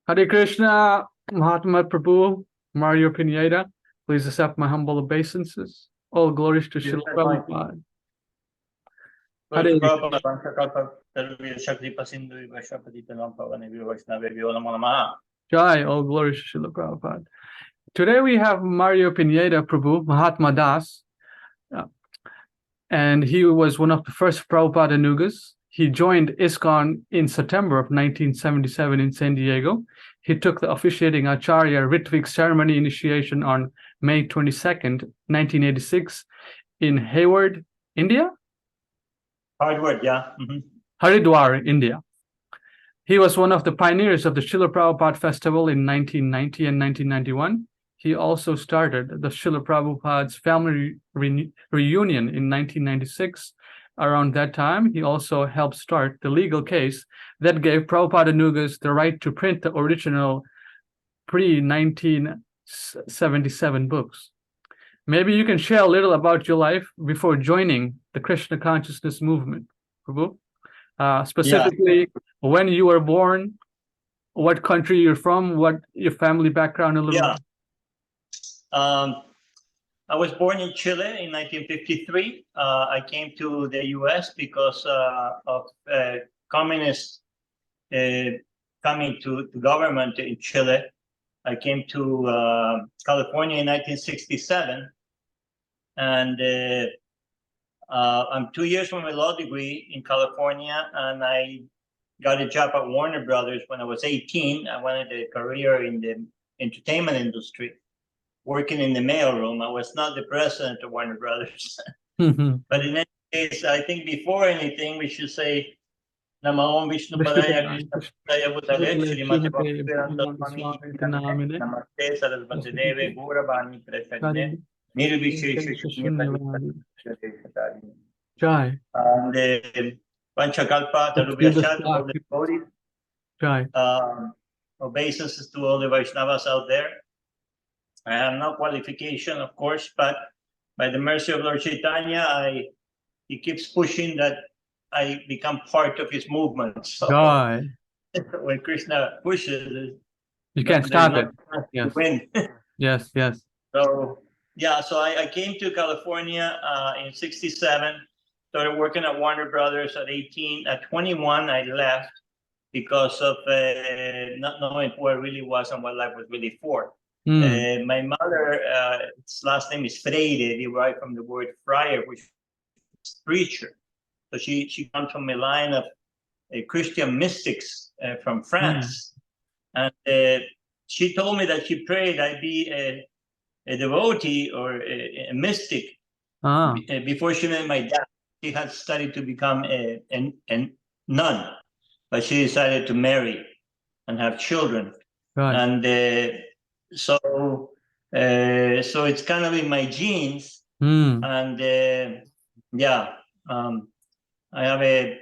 Hare Krishna, Mahatma Prabhu, Mario Pineda, please accept my humble obeisances. All glories to Srila Prabhupada. Hare Jai, all glories to Srila Prabhupada. Today we have Mario Pineda Prabhu, Mahatma Das, and he was one of the first Prabhupadanugas. He joined ISKCON in September of 1977 in San Diego. He took the officiating Acharya Ritvik ceremony initiation on May 22nd, 1986 in Hayward, India? Haridwar, yeah. Haridwar, India. He was one of the pioneers of the Srila Prabhupada festival in 1990 and 1991. He also started the Srila Prabhupada's family reunion in 1996. Around that time, he also helped start the legal case that gave Prabhupadanugas the right to print the original pre-1977 books. Maybe you can share a little about your life before joining the Krishna consciousness movement, Prabhu. Specifically, when you were born, what country you're from, what your family background a little bit. I was born in Chile in 1953. I came to the U.S. because of communists coming to government in Chile. I came to California in 1967, and I'm 2 years from my law degree in California, and I got a job at Warner Brothers when I was 18. I wanted a career in the entertainment industry, working in the mailroom. I was not the president of Warner Brothers. But in any case, I think before anything, we should say, Namo Vishnu Padaya Krishna Padaya Bhutale Srimati Bhaktivedanta Namaste Sarasvati Deve Gauravani Prasadne Nirvishesha Shunyavadi Jai. And Panchakalpa Tarubhyachat, all the devotees. Jai. Obeisances to all the Vaishnavas out there. I have no qualification, of course, but by the mercy of Lord Chaitanya, he keeps pushing that I become part of his movement. So when Krishna pushes, you can't stop it. Yes. Win. Yes, yes. So yeah, so I came to California in '67, started working at Warner Brothers at 18. At 21, I left because of not knowing who I really was and what life was really for. My mother, its last name is Freire, derived from the word friar, which is preacher. So she comes from a line of Christian mystics from France. And she told me that she prayed I'd be a devotee or a mystic before she met my dad. She had studied to become a nun, but she decided to marry and have children. And so it's kind of in my genes. And I have a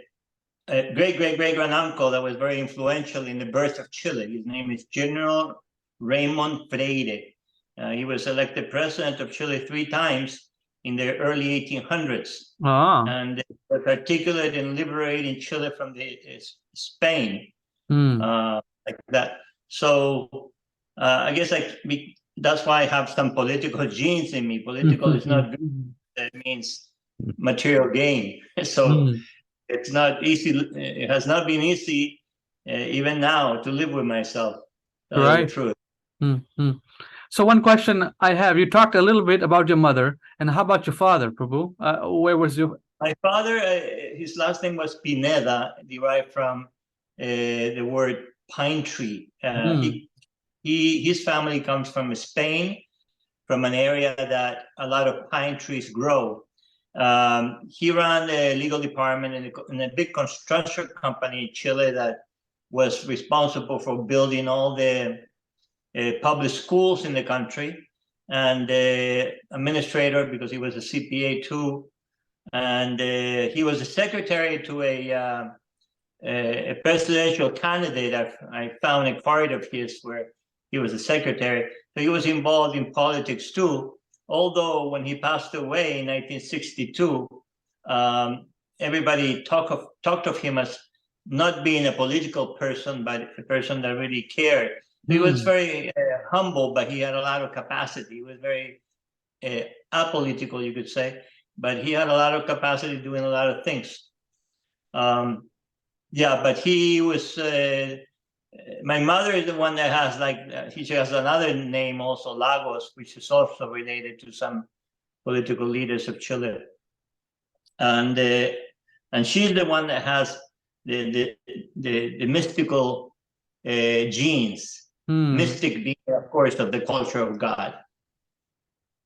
great uncle that was very influential in the birth of Chile. His name is General Raymond Freire. He was elected president of Chile 3 times in the early 1800s, and was articulate in liberating Chile from Spain, like that. So I guess that's why I have some political genes in me. Political is not good. It means material gain. So it's not easy. It has not been easy, even now, to live with myself. Right. Truth. So one question I have, you talked a little bit about your mother, and how about your father, Prabhu? Where was your... My father, his last name was Pineda, derived from the word pine tree. His family comes from Spain, from an area that a lot of pine trees grow. He ran the legal department in a big construction company in Chile that was responsible for building all the public schools in the country, and administrator because he was a CPA too. And he was a secretary to a presidential candidate. I found a card of his where he was a secretary. So he was involved in politics too. Although when he passed away in 1962, everybody talked of him as not being a political person, but a person that really cared. He was very humble, but he had a lot of capacity. He was very apolitical, you could say, but he had a lot of capacity doing a lot of things. Yeah, but he was. My mother is the one that has she has another name also, Lagos, which is also related to some political leaders of Chile, and she's the one that has the mystical genes, mystic being, of course, of the culture of God.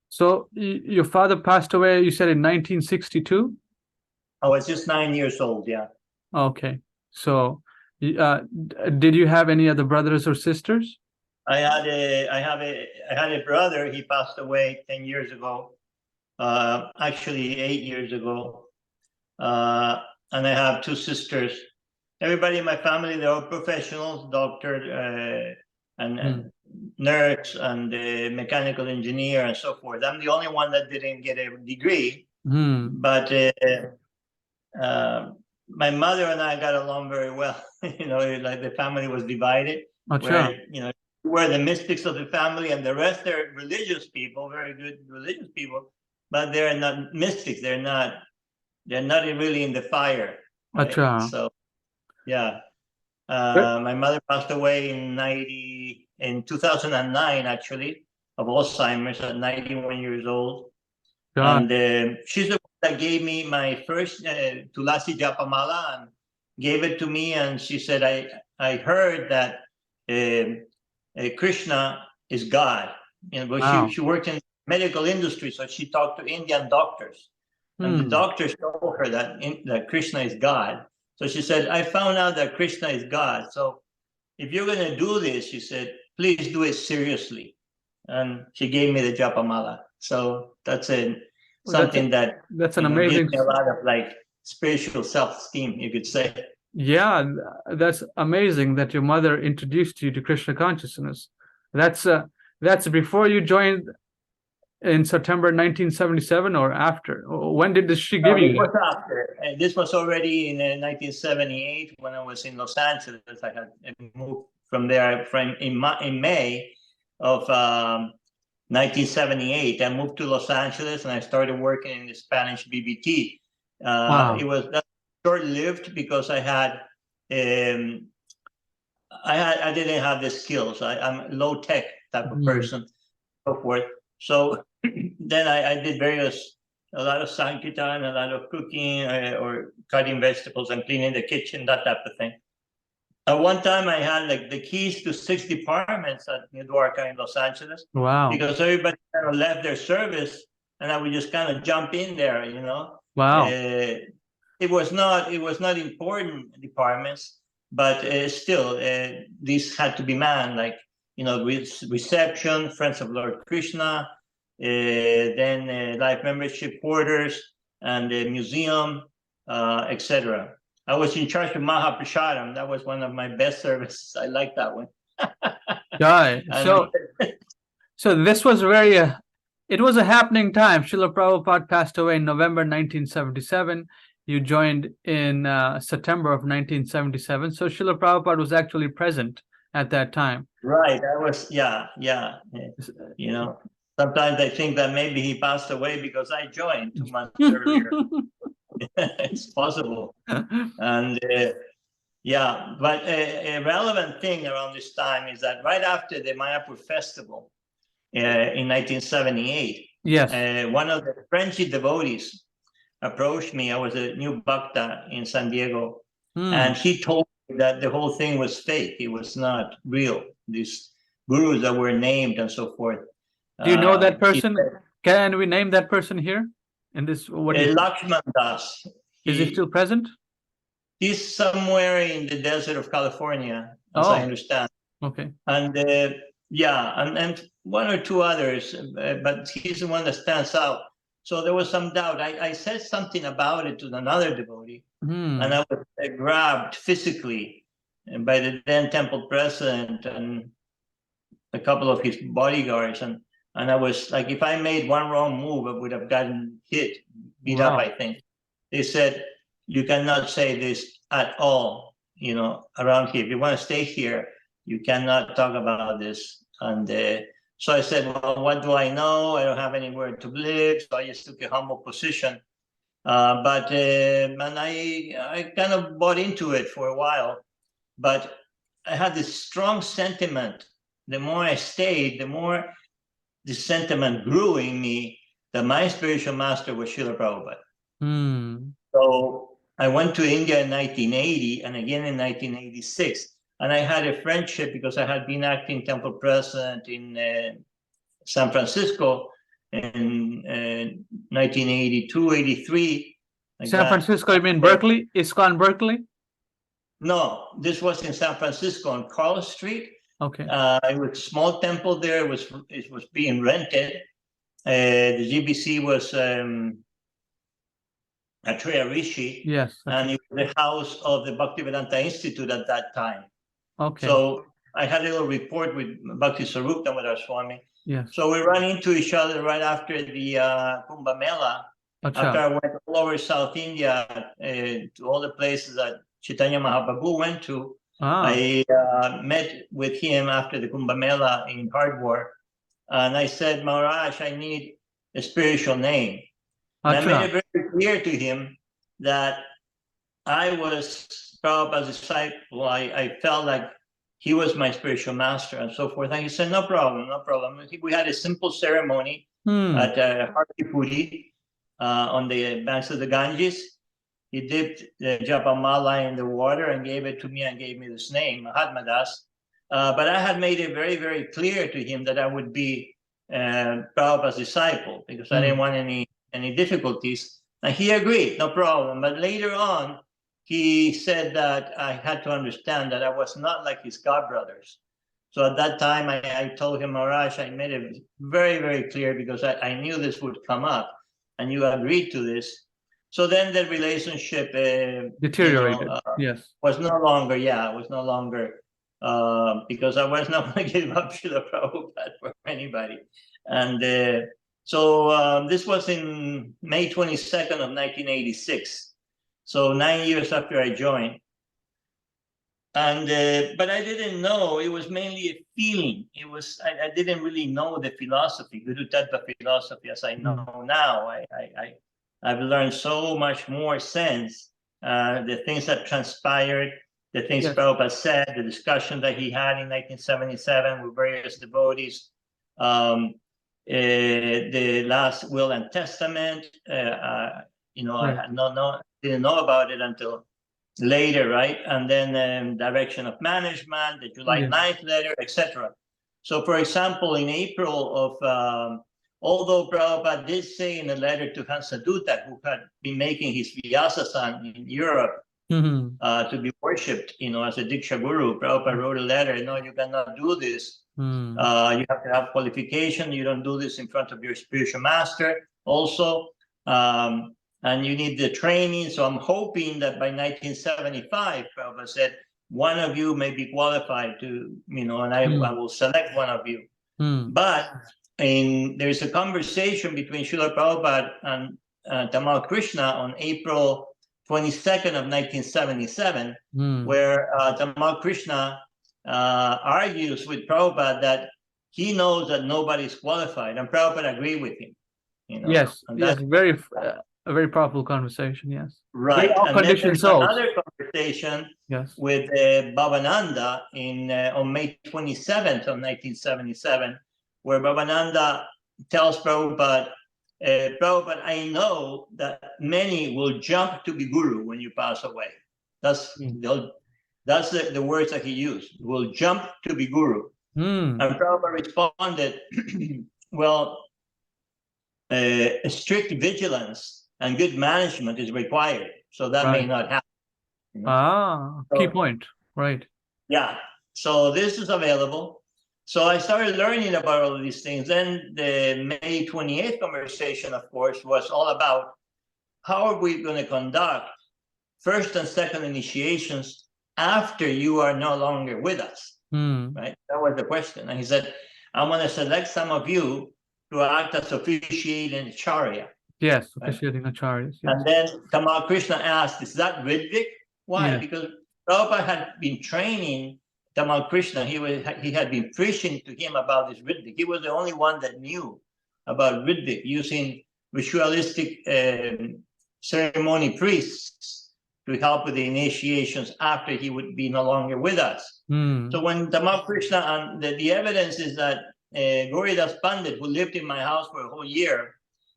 So your father passed away, you said, in 1962? I was just 9 years old. Yeah. Okay. So did you have any other brothers or sisters? I had a brother. He passed away 10 years ago. Actually 8 years ago. And I have 2 sisters. Everybody in my family, they're all professionals, doctor, and nurse, and mechanical engineer, and so forth. I'm the only one that didn't get a degree, but my mother and I got along very well. Like the family was divided. Where, we're the mystics of the family, and the rest are religious people, very good religious people, but they're not mystics. They're not really in the fire. Right? So, yeah. My mother passed away in 2009, actually, of Alzheimer's at 91 years old. And she's the one that gave me my first Tulasi Japamala and gave it to me. And she said, I heard that Krishna is God. But she worked in the medical industry, so she talked to Indian doctors. And the doctors told her that Krishna is God. So she said, I found out that Krishna is God. So if you're going to do this, she said, please do it seriously. And she gave me the Japamala. So that's something that's an amazing, gives me a lot of spiritual self-esteem, you could say. Yeah, that's amazing that your mother introduced you to Krishna consciousness. That's before you joined in September 1977 or after? When did she give you? It was after. And this was already in 1978 when I was in Los Angeles. I had moved from there in May of 1978. I moved to Los Angeles and I started working in the Spanish BBT. It was short-lived because I didn't have the skills. I'm a low-tech type of person, so forth. So then I did a lot of sankirtan, a lot of cooking, or cutting vegetables and cleaning the kitchen, that type of thing. At one time, I had the keys to 6 departments at Haridwar in Los Angeles. Wow! Because everybody kind of left their service, and I would just kind of jump in there, Wow! It was not important departments, but still, these had to be manned, with reception, Friends of Lord Krishna, then life membership quarters, and the museum, etc. I was in charge of Mahaprasadam. That was one of my best services. I like that one. Yeah. So this was it was a happening time. Srila Prabhupada passed away in November 1977. You joined in September of 1977. So Srila Prabhupada was actually present at that time. Right. I was, yeah. Sometimes I think that maybe he passed away because I joined 2 months earlier. It's possible. And but a relevant thing around this time is that right after the Mayapur festival in 1978, one of the French devotees approached me. I was a new bhakta in San Diego, and he told me that the whole thing was fake. It was not real. These gurus that were named and so forth. Do you know that person? Can we name that person here? In this, Lakshman Das. Is he still present? He's somewhere in the desert of California, as I understand. Okay. And and 1 or 2 others, but he's the one that stands out. So there was some doubt. I said something about it to another devotee, and I was grabbed physically by the then temple president and a couple of his bodyguards, and I was like, if I made one wrong move, I would have gotten beat up, I think. They said, you cannot say this at all. around here. If you want to stay here, you cannot talk about this. And so I said, well, what do I know? I don't have anywhere to live. So I just took a humble position. And I kind of bought into it for a while. But I had this strong sentiment. The more I stayed, the more the sentiment grew in me that my spiritual master was Srila Prabhupada. So I went to India in 1980 and again in 1986. And I had a friendship because I had been acting temple president in San Francisco in 1982, 83. San Francisco, you mean Berkeley? ISKCON Berkeley? No, this was in San Francisco on Carlos Street. Okay. It was a small temple there. It was being rented. The GBC was Atreya Rishi. Yes. And it was the house of the Bhaktivedanta Institute at that time. Okay. So I had a little report with Bhakti Sarup Damodar Swami. Yes. So we ran into each other right after the Kumbh Mela. Achha. After I went all over South India to all the places that Chaitanya Mahaprabhu went to, I met with him after the Kumbh Mela in Haridwar. And I said, Maharaj, I need a spiritual name. And I made it very clear to him that I was Prabhupada's disciple. I felt like he was my spiritual master and so forth. And he said, no problem, no problem. We had a simple ceremony at Haripuri on the banks of the Ganges. He dipped the Japamala in the water and gave it to me and gave me this name, Mahatma Dasa. But I had made it very, very clear to him that I would be Prabhupada's disciple because I didn't want any difficulties. And he agreed, no problem. But later on, he said that I had to understand that I was not like his godbrothers. So at that time, I told him, Maharaj, I made it very, very clear because I knew this would come up and you agreed to this. So then the relationship deteriorated. Yes. Was no longer, because I was not going to give up Srila Prabhupada for anybody. And so this was in May 22nd of 1986. So 9 years after I joined. And but I didn't know, it was mainly a feeling. It was, I didn't really know the philosophy, Guru Tattva philosophy as I know now. I've learned so much more since the things that transpired, the things Prabhupada said, the discussion that he had in 1977 with various devotees, the last will and testament, I didn't know about it until later, right? And then direction of management, the July 9th letter, etc. So, for example, in April of, although Prabhupada did say in a letter to Hansadutta, who had been making his Vyasa-san in Europe to be worshipped, as a Diksha Guru, Prabhupada wrote a letter, no, you cannot do this. You have to have qualification. You don't do this in front of your spiritual master also. And you need the training. So I'm hoping that by 1975, Prabhupada said, one of you may be qualified to, and I will select one of you. But there's a conversation between Srila Prabhupada and Tamal Krishna on April 22nd of 1977, where Tamal Krishna argues with Prabhupada that he knows that nobody's qualified, and Prabhupada agreed with him. Yes, a very powerful conversation. Yes, right. And then there's another conversation with Bhavananda on May 27th of 1977, where Bhavananda tells Prabhupada, Prabhupada, I know that many will jump to be guru when you pass away. That's the words that he used. Will jump to be guru. And Prabhupada responded, well, strict vigilance and good management is required. So that may not happen. Key point. Right. Yeah. So this is available. So I started learning about all of these things. Then the May 28th conversation, of course, was all about how are we going to conduct first and second initiations after you are no longer with us, right? That was the question. And he said, I'm going to select some of you to act as officiating acharya. Yes, officiating acharyas. Yes. And then Tamal Krishna asked, is that ritvik? Why? Yeah. Because Prabhupada had been training Tamal Krishna. He had been preaching to him about this ritvik. He was the only one that knew about ritvik, using ritualistic ceremony priests to help with the initiations after he would be no longer with us. So when Tamal Krishna, and the evidence is that Gauridas Pandit, who lived in my house for a whole year,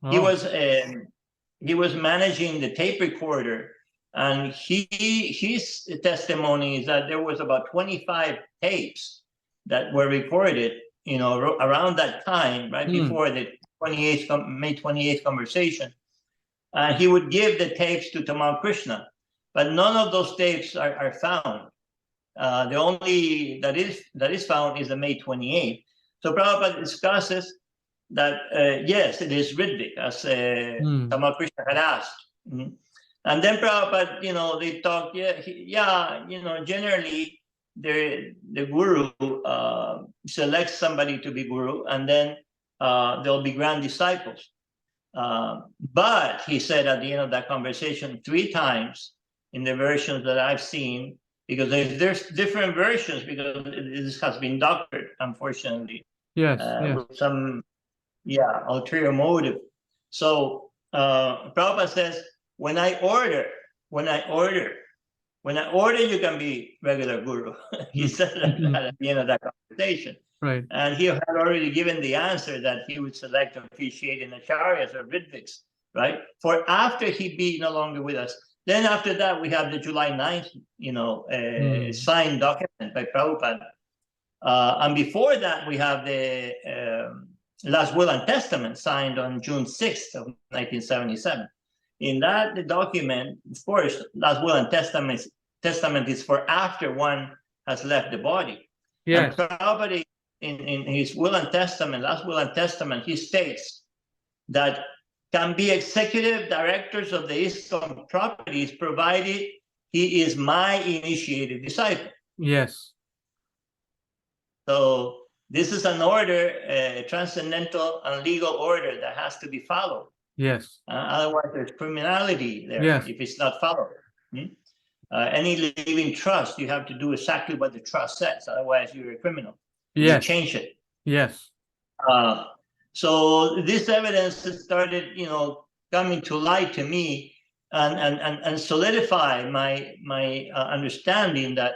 he was managing the tape recorder, and his testimony is that there was about 25 tapes that were recorded, around that time, right before the May 28th conversation. And he would give the tapes to Tamal Krishna, but none of those tapes are found. The only that is found is the May 28th. So Prabhupada discusses that yes, it is ritvik, as Tamal Krishna had asked. And then Prabhupada, they talk, generally the guru selects somebody to be guru, and then there'll be grand disciples. But he said at the end of that conversation 3 times in the versions that I've seen, because there's different versions, because this has been doctored, unfortunately. Yes. With some ulterior motive. So Prabhupada says, when I order, you can be regular guru. He said that at the end of that conversation. Right. And he had already given the answer that he would select officiating acharyas or ritviks, right? For after he be no longer with us. Then after that, we have the July 9th, signed document by Prabhupada. And before that, we have the last will and testament signed on June 6th of 1977. In that document, of course, last will and testament is for after one has left the body. Yes. And Prabhupada, in his will and testament, last will and testament, he states that can be executive directors of the ISKCON properties, provided he is my initiated disciple. Yes. So this is an order, a transcendental and legal order that has to be followed. Yes. Otherwise, there's criminality there if it's not followed. Any living trust, you have to do exactly what the trust says. Otherwise, you're a criminal. Yes. You change it. Yes. So this evidence started, coming to light to me, and solidify my understanding that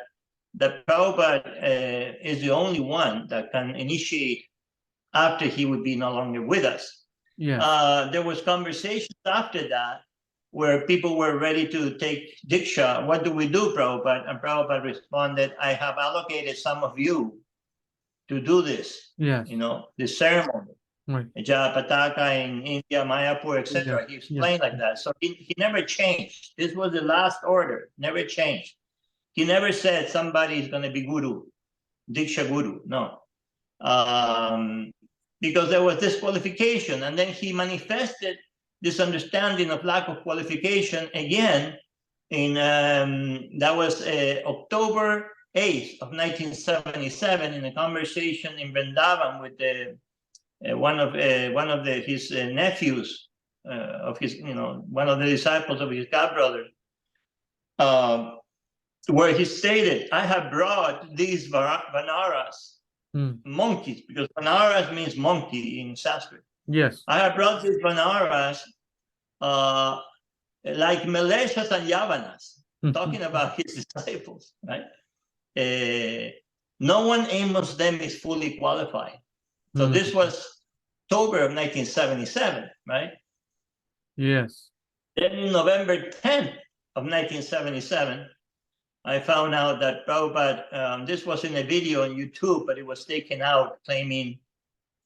Prabhupada is the only one that can initiate after he would be no longer with us. Yeah. There was conversations after that where people were ready to take Diksha. What do we do, Prabhupada? And Prabhupada responded, I have allocated some of you to do this, Yes. this ceremony. Right. Jayapataka in India, Mayapur, etc. Yes. He explained like that. So he never changed. This was the last order, never changed. He never said somebody is going to be guru, Diksha guru, no. Because there was this qualification, and then he manifested this understanding of lack of qualification again in, that was October 8th of 1977 in a conversation in Vrindavan with one of his nephews, of his, one of the disciples of his godbrother, where he stated, I have brought these Vanaras, monkeys, because Vanaras means monkey in Sanskrit. Yes. I have brought these Vanaras like Meleshas and Yavanas, talking about his disciples, right? No one amongst them is fully qualified. So this was October of 1977, right? Yes. Then November 10th of 1977, I found out that Prabhupada, this was in a video on YouTube, but it was taken out claiming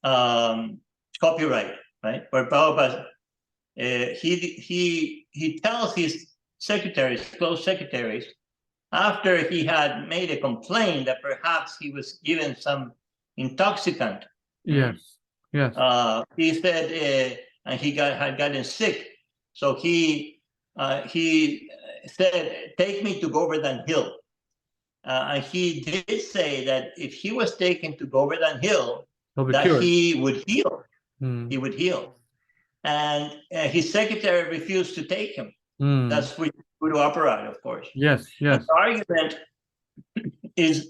copyright, right? Where Prabhupada, he tells his secretaries, close secretaries, after he had made a complaint that perhaps he was given some intoxicant. Yes. Yes. He said, and he had gotten sick. So he said, take me to Govardhan Hill. And he did say that if he was taken to Govardhan Hill, that cured. he would heal. He would heal. And his secretary refused to take him. That's Guru Aparad, of course. Yes, And yes. the argument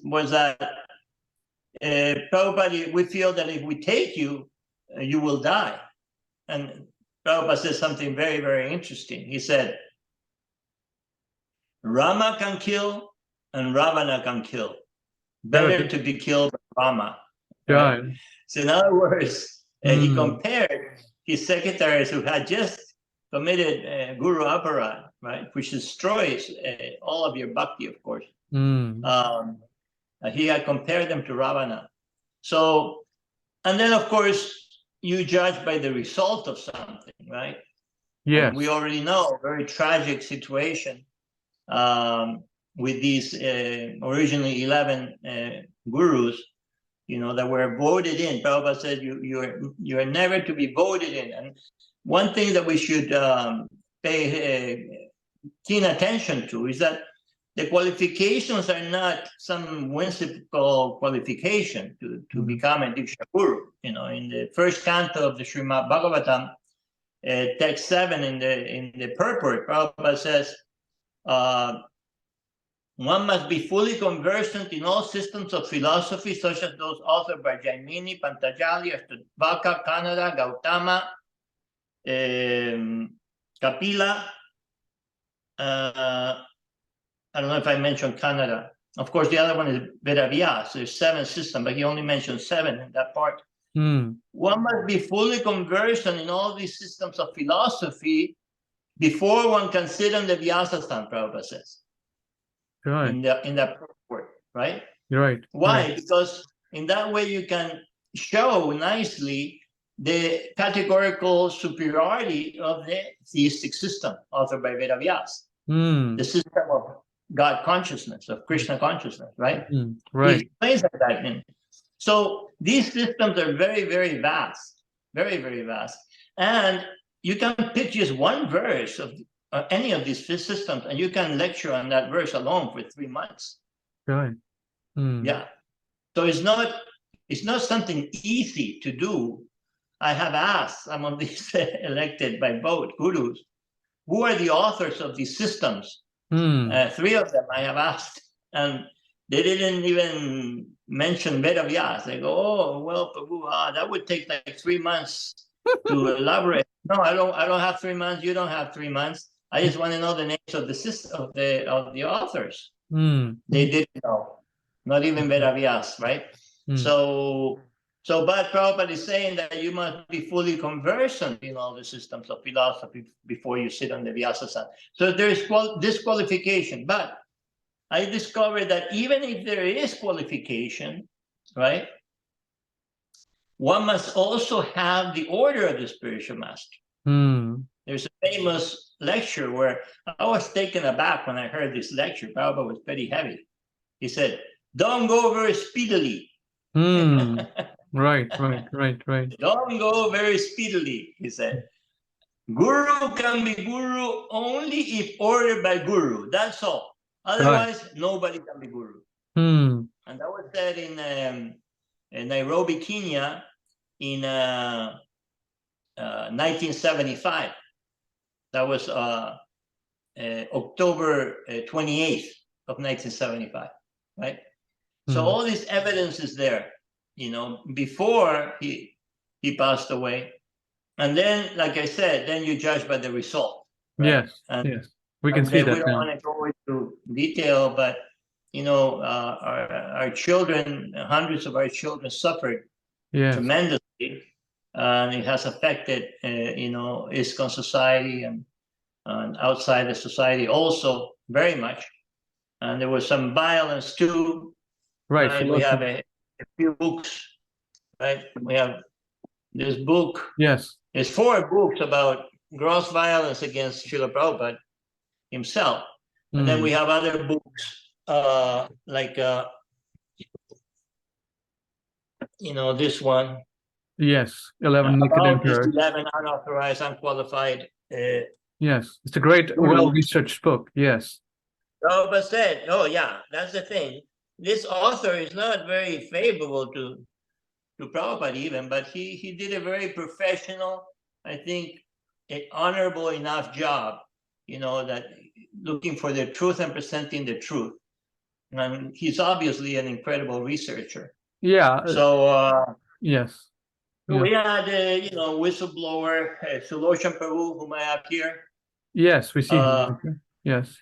was that Prabhupada, we feel that if we take you, you will die. And Prabhupada says something very, very interesting. He said, Rama can kill and Ravana can kill. Better to be killed by Rama. Right? So in other words, he compared his secretaries who had just committed Guru Aparad, right, which destroys all of your bhakti, of course. He had compared them to Ravana. So, and then of course, you judge by the result of something, right? Yes. And we already know a very tragic situation with these originally 11 gurus, you know, that were voted in. Prabhupada said you are never to be voted in. And one thing that we should pay keen attention to is that the qualifications are not some whimsical qualification to become a Diksha Guru. You know, in the first canto of the Srimad Bhagavatam, text 7 in the purport, Prabhupada says, one must be fully conversant in all systems of philosophy, such as those authored by Jaimini, Pantajali, Ashtavaka, Kanada, Gautama, Kapila. I don't know if I mentioned Canada. Of course, the other one is Vedavyas. There's 7 systems, but he only mentioned 7 in that part. One must be fully conversant in all these systems of philosophy before one can sit on the Vyasa-san, Prabhupada says. Right. In that report, right? Right. Why? Right. Because in that way you can show nicely the categorical superiority of the theistic system authored by Vedavyas. The system of God consciousness, of Krishna consciousness, right? Right. He explains that. So these systems are very, very vast, very, very vast. And you can pick just one verse of any of these systems, and you can lecture on that verse alone for 3 months. Right. Yeah. So it's not something easy to do. I have asked some of these elected by vote gurus, who are the authors of these systems? 3 of them I have asked, and they didn't even mention Vedavyas. They go, oh, well, Prabhu, that would take like 3 months to elaborate. No, I don't have 3 months. You don't have 3 months. I just want to know the names of the system of the authors. They didn't know, not even Vedavyas, right? So but Prabhupada is saying that you must be fully conversant in all the systems of philosophy before you sit on the Vyasa-san. So there is disqualification. But I discovered that even if there is qualification, right, one must also have the order of the spiritual master. There's a famous lecture where I was taken aback when I heard this lecture. Prabhupada was very heavy. He said, don't go very speedily. Right. Don't go very speedily, he said. Guru can be guru only if ordered by guru. That's all. Otherwise, nobody can be guru. And that was said in Nairobi, Kenya, in 1975. That was October 28th of 1975, right? So all this evidence is there, you know, before he passed away. And then, like I said, then you judge by the result. Right? Yes. We can see that we don't want to go into detail, but, you know, our children, hundreds of our children suffered tremendously. And it has affected, you know, ISKCON society and outside the society also very much. And there was some violence too. Right? We have a few books, right? We have this book. Yes. There's 4 books about gross violence against Srila Prabhupada himself. And then we have other books like, you know, this one. Yes, 11 naked emperors. 11 unauthorized, unqualified. Yes, it's a great, well-researched book. Yes. Prabhupada said, oh yeah, that's the thing. This author is not very favorable to Prabhupada even, but he did a very professional, I think, an honorable enough job, you know, that looking for the truth and presenting the truth. And he's obviously an incredible researcher. Yeah. So Yes. so we had whistleblower Suloshan Prabhu, whom I have here. Yes, we see him. Yes.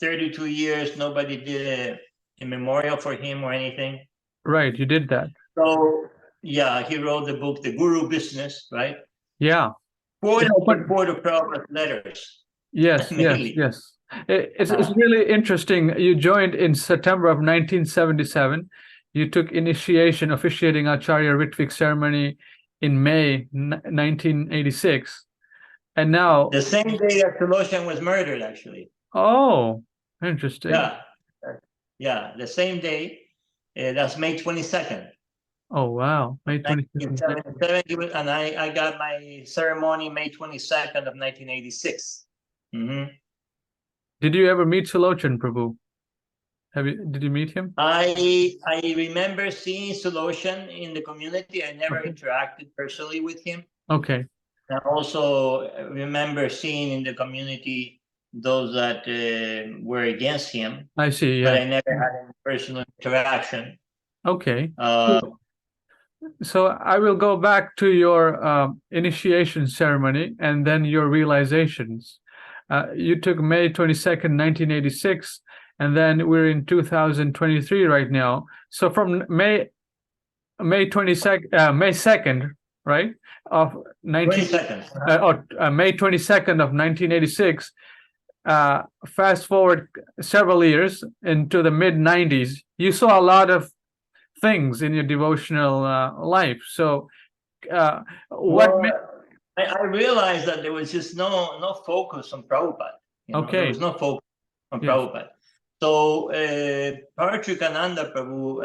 32 years, nobody did a memorial for him or anything. Right, you did that. So yeah, he wrote the book, The Guru Business, right? Yeah. Quote of Prabhupada's letters. Yes, yes. It's really interesting. You joined in September of 1977. You took initiation, officiating Acharya Ritvik ceremony in May 1986. And now... The same day that Suloshan was murdered, actually. Oh, interesting. Yeah, the same day. That's May 22nd. Oh, wow. May 22nd. And I got my ceremony May 22nd of 1986. Did you ever meet Sulochan Prabhu? Did you meet him? I remember seeing Suloshan in the community. I never interacted personally with him. Okay. I also remember seeing in the community those that were against him. I see, yeah. But I never had any personal interaction. Okay. So I will go back to your initiation ceremony and then your realizations. You took May 22nd, 1986, and then we're in 2023 right now. So from May 2nd, right, of May 22nd of 1986. Fast forward several years into the mid-90s, you saw a lot of things in your devotional life. So I realized that there was just no focus on Prabhupada. There was no focus on Prabhupada. So Paratrikananda Prabhu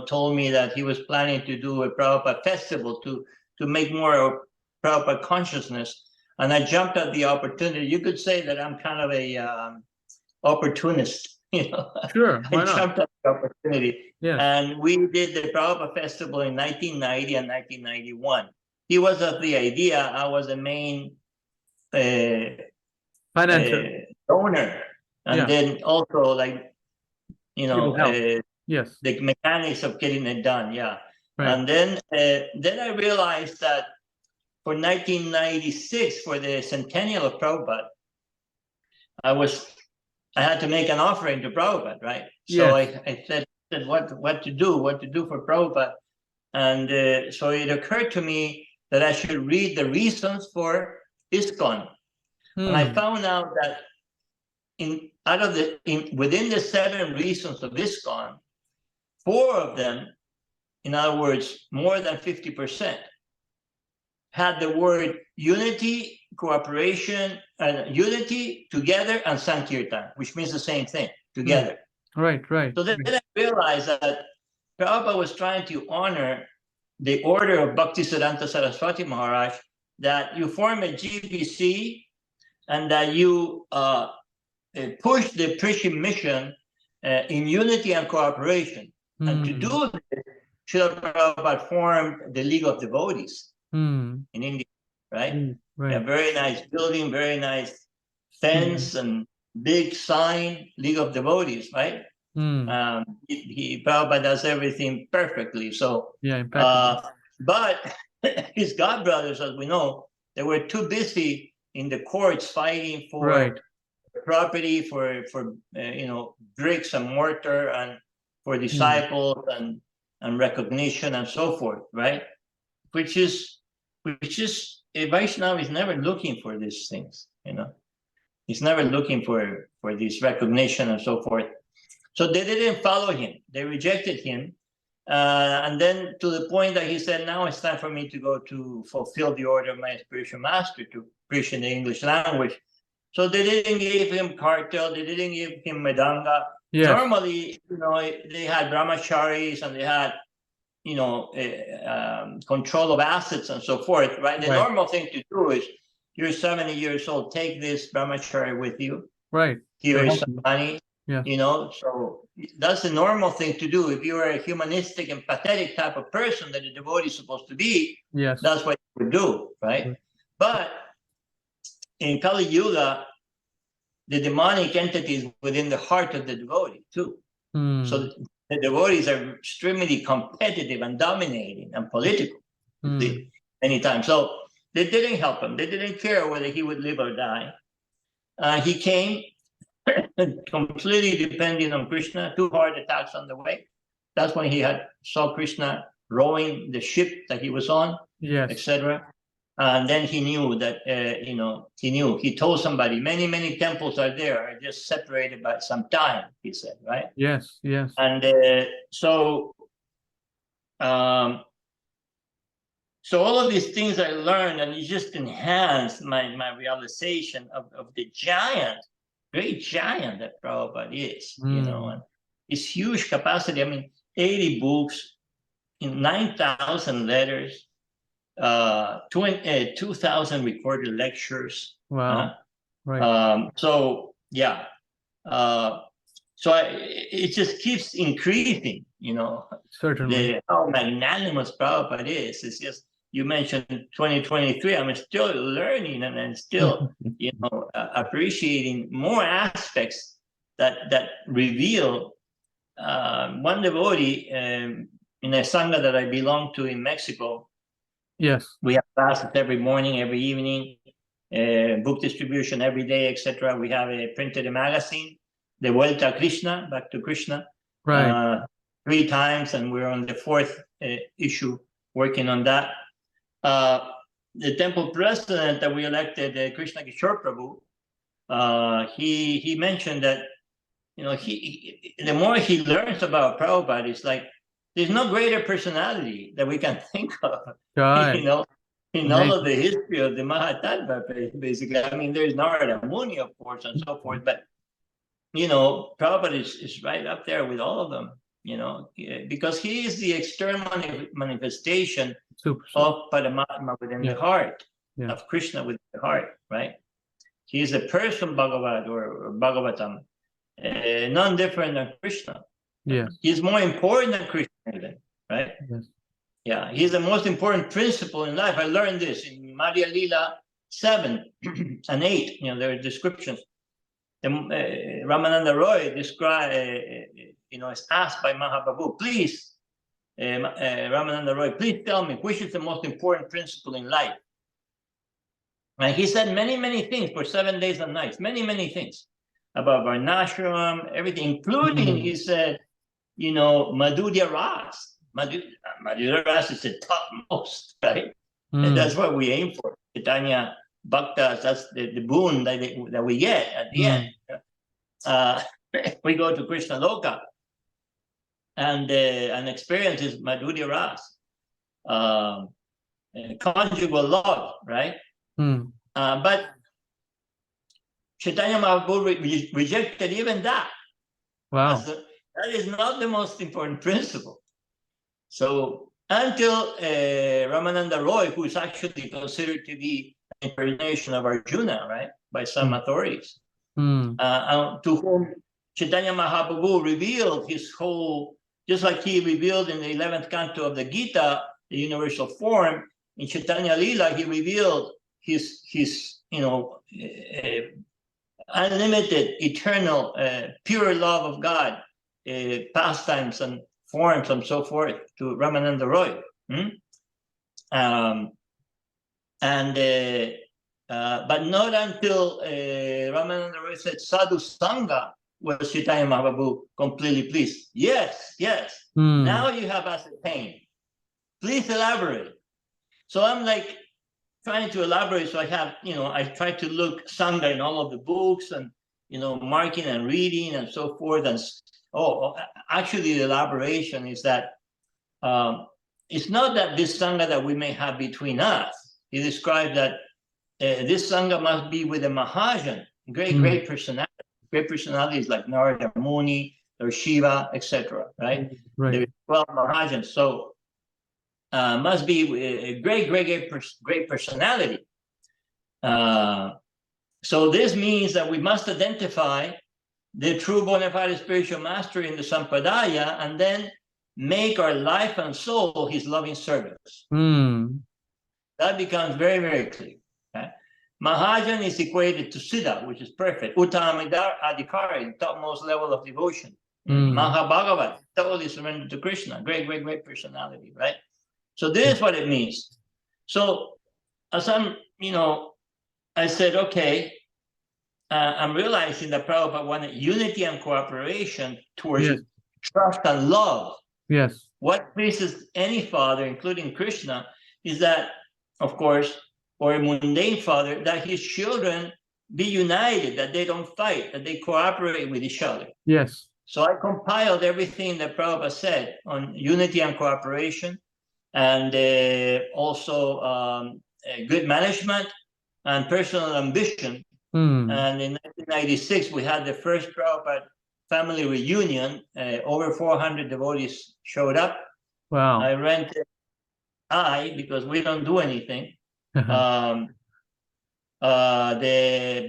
told me that he was planning to do a Prabhupada festival to make more of Prabhupada consciousness. And I jumped at the opportunity. You could say that I'm kind of a opportunist. Sure, why not? I jumped at the opportunity. Yes. And we did the Prabhupada Festival in 1990 and 1991. He was of the idea. I was the main financial donor. And then also yes, the mechanics of getting it done. Yeah. Right. And then I realized that for 1996, for the centennial of Prabhupada, I had to make an offering to Prabhupada, right? So I said what to do for Prabhupada. And so it occurred to me that I should read the reasons for ISKCON. And I found out that within the 7 reasons of ISKCON, 4 of them, in other words, more than 50%, had the word unity, cooperation, unity, together, and Sankirtan, which means the same thing, together. Right. So then I realized that Prabhupada was trying to honor the order of Bhaktisiddhanta Saraswati Maharaj, that you form a GPC and that you push the Prishim mission in unity and cooperation. And to do this, Srila Prabhupada formed the League of Devotees in India, right? A very nice building, very nice fence, and big sign, League of Devotees, right? Prabhupada does everything perfectly. So, but his godbrothers, as we know, they were too busy in the courts fighting for property, for bricks and mortar, and for disciples and recognition and so forth, right? Which is a Vaishnava is never looking for these things, He's never looking for this recognition and so forth. So they didn't follow him. They rejected him. And then to the point that he said, now it's time for me to go to fulfill the order of my spiritual master, to preach in the English language. So they didn't give him kartal, they didn't give him medanga. Normally, they had brahmacharis and they had, control of assets and so forth, right? The normal thing to do is, you're 70 years old, take this brahmachari with you. Right. Here is some money. So that's the normal thing to do. If you are a humanistic and pathetic type of person that a devotee is supposed to be, that's what you would do, right? But in Kali Yuga, the demonic entity is within the heart of the devotee too. So the devotees are extremely competitive and dominating and political, you see, many times. So they didn't help him. They didn't care whether he would live or die. He came completely depending on Krishna, 2 heart attacks on the way. That's when he saw Krishna rowing the ship that he was on, etc. And then he knew that, he told somebody, many temples are there, are just separated by some time, he said, right? Yes. And so all of these things I learned, and it just enhanced my realization of the great giant that Prabhupada is, and his huge capacity. I mean, 80 books, in 9,000 letters, 2,000 recorded lectures. Wow. Right. So yeah. It just keeps increasing, Certainly. how magnanimous Prabhupada is. It's just, you mentioned 2023, I'm still learning and I'm still, appreciating more aspects that reveal. One devotee in a Sangha that I belong to in Mexico. Yes. We have classes every morning, every evening, book distribution every day, etc. We have printed a magazine, De Vuelta a Krishna, Back to Krishna, right. 3 times, and we're on the 4th issue working on that. The temple president that we elected, Krishna Kishore Prabhu, he mentioned that, the more he learns about Prabhupada, it's like there's no greater personality that we can think of, in all of the history of the Mahatattva, basically. I mean, there's Narada Muni, of course, and so forth, but Prabhupada is right up there with all of them, because he is the external manifestation of Paramatma within the heart, of Krishna within the heart, right? He is a person Bhagavad or Bhagavatam, none different than Krishna. Yes. He's more important than Krishna even, right? Yes. Yeah, he's the most important principle in life. I learned this in Madhya Lila 7 and 8, there are descriptions. Ramananda Roy described, is asked by Mahaprabhu, please, Ramananda Roy, please tell me, which is the most important principle in life? And he said many things for 7 days and nights, many things about Varnashram, everything, including, he said, Madhurya Ras. Madhurya Ras is the topmost, right? And that's what we aim for. Chaitanya Bhaktas, that's the boon that we get at the end. We go to Krishna Loka and experience is Madhurya Ras, conjugal love, right? But Chaitanya Mahaprabhu rejected even that. Wow. That is not the most important principle. So until Ramananda Roy, who is actually considered to be an incarnation of Arjuna, right, by some authorities, to whom Chaitanya Mahaprabhu revealed his whole, just like he revealed in the 11th canto of the Gita, the universal form, in Chaitanya Lila, he revealed his unlimited, eternal, pure love of God, pastimes and forms and so forth to Ramananda Roy. But not until Ramananda Roy said Sadhu Sangha was Chaitanya Mahaprabhu completely pleased. Yes. Now you have ascertained. Please elaborate. So I'm like trying to elaborate. So I have, I try to look Sangha in all of the books and, marking and reading and so forth. And actually the elaboration is that it's not that this Sangha that we may have between us. He described that this Sangha must be with a Mahajan, great personality. Great personalities like Narada Muni or Shiva, etc. Right? There are 12 Mahajans. So must be a great personality. So this means that we must identify the true bona fide spiritual master in the Sampradaya and then make our life and soul his loving service. That becomes very clear. Okay? Mahajan is equated to Siddha, which is perfect. Uttamamidar Adhikari, topmost level of devotion. Mahabhagavat, totally surrendered to Krishna. Great, great, great personality, right? So this is what it means. So as I'm, I said, okay, I'm realizing that Prabhupada wanted unity and cooperation towards trust and love. Yes. What pleases any father, including Krishna, is that, of course, or a mundane father, that his children be united, that they don't fight, that they cooperate with each other. Yes. So I compiled everything that Prabhupada said on unity and cooperation, and also good management and personal ambition. And in 1996, we had the first Prabhupada family reunion. Over 400 devotees showed up. Wow. I rented because we don't do anything. The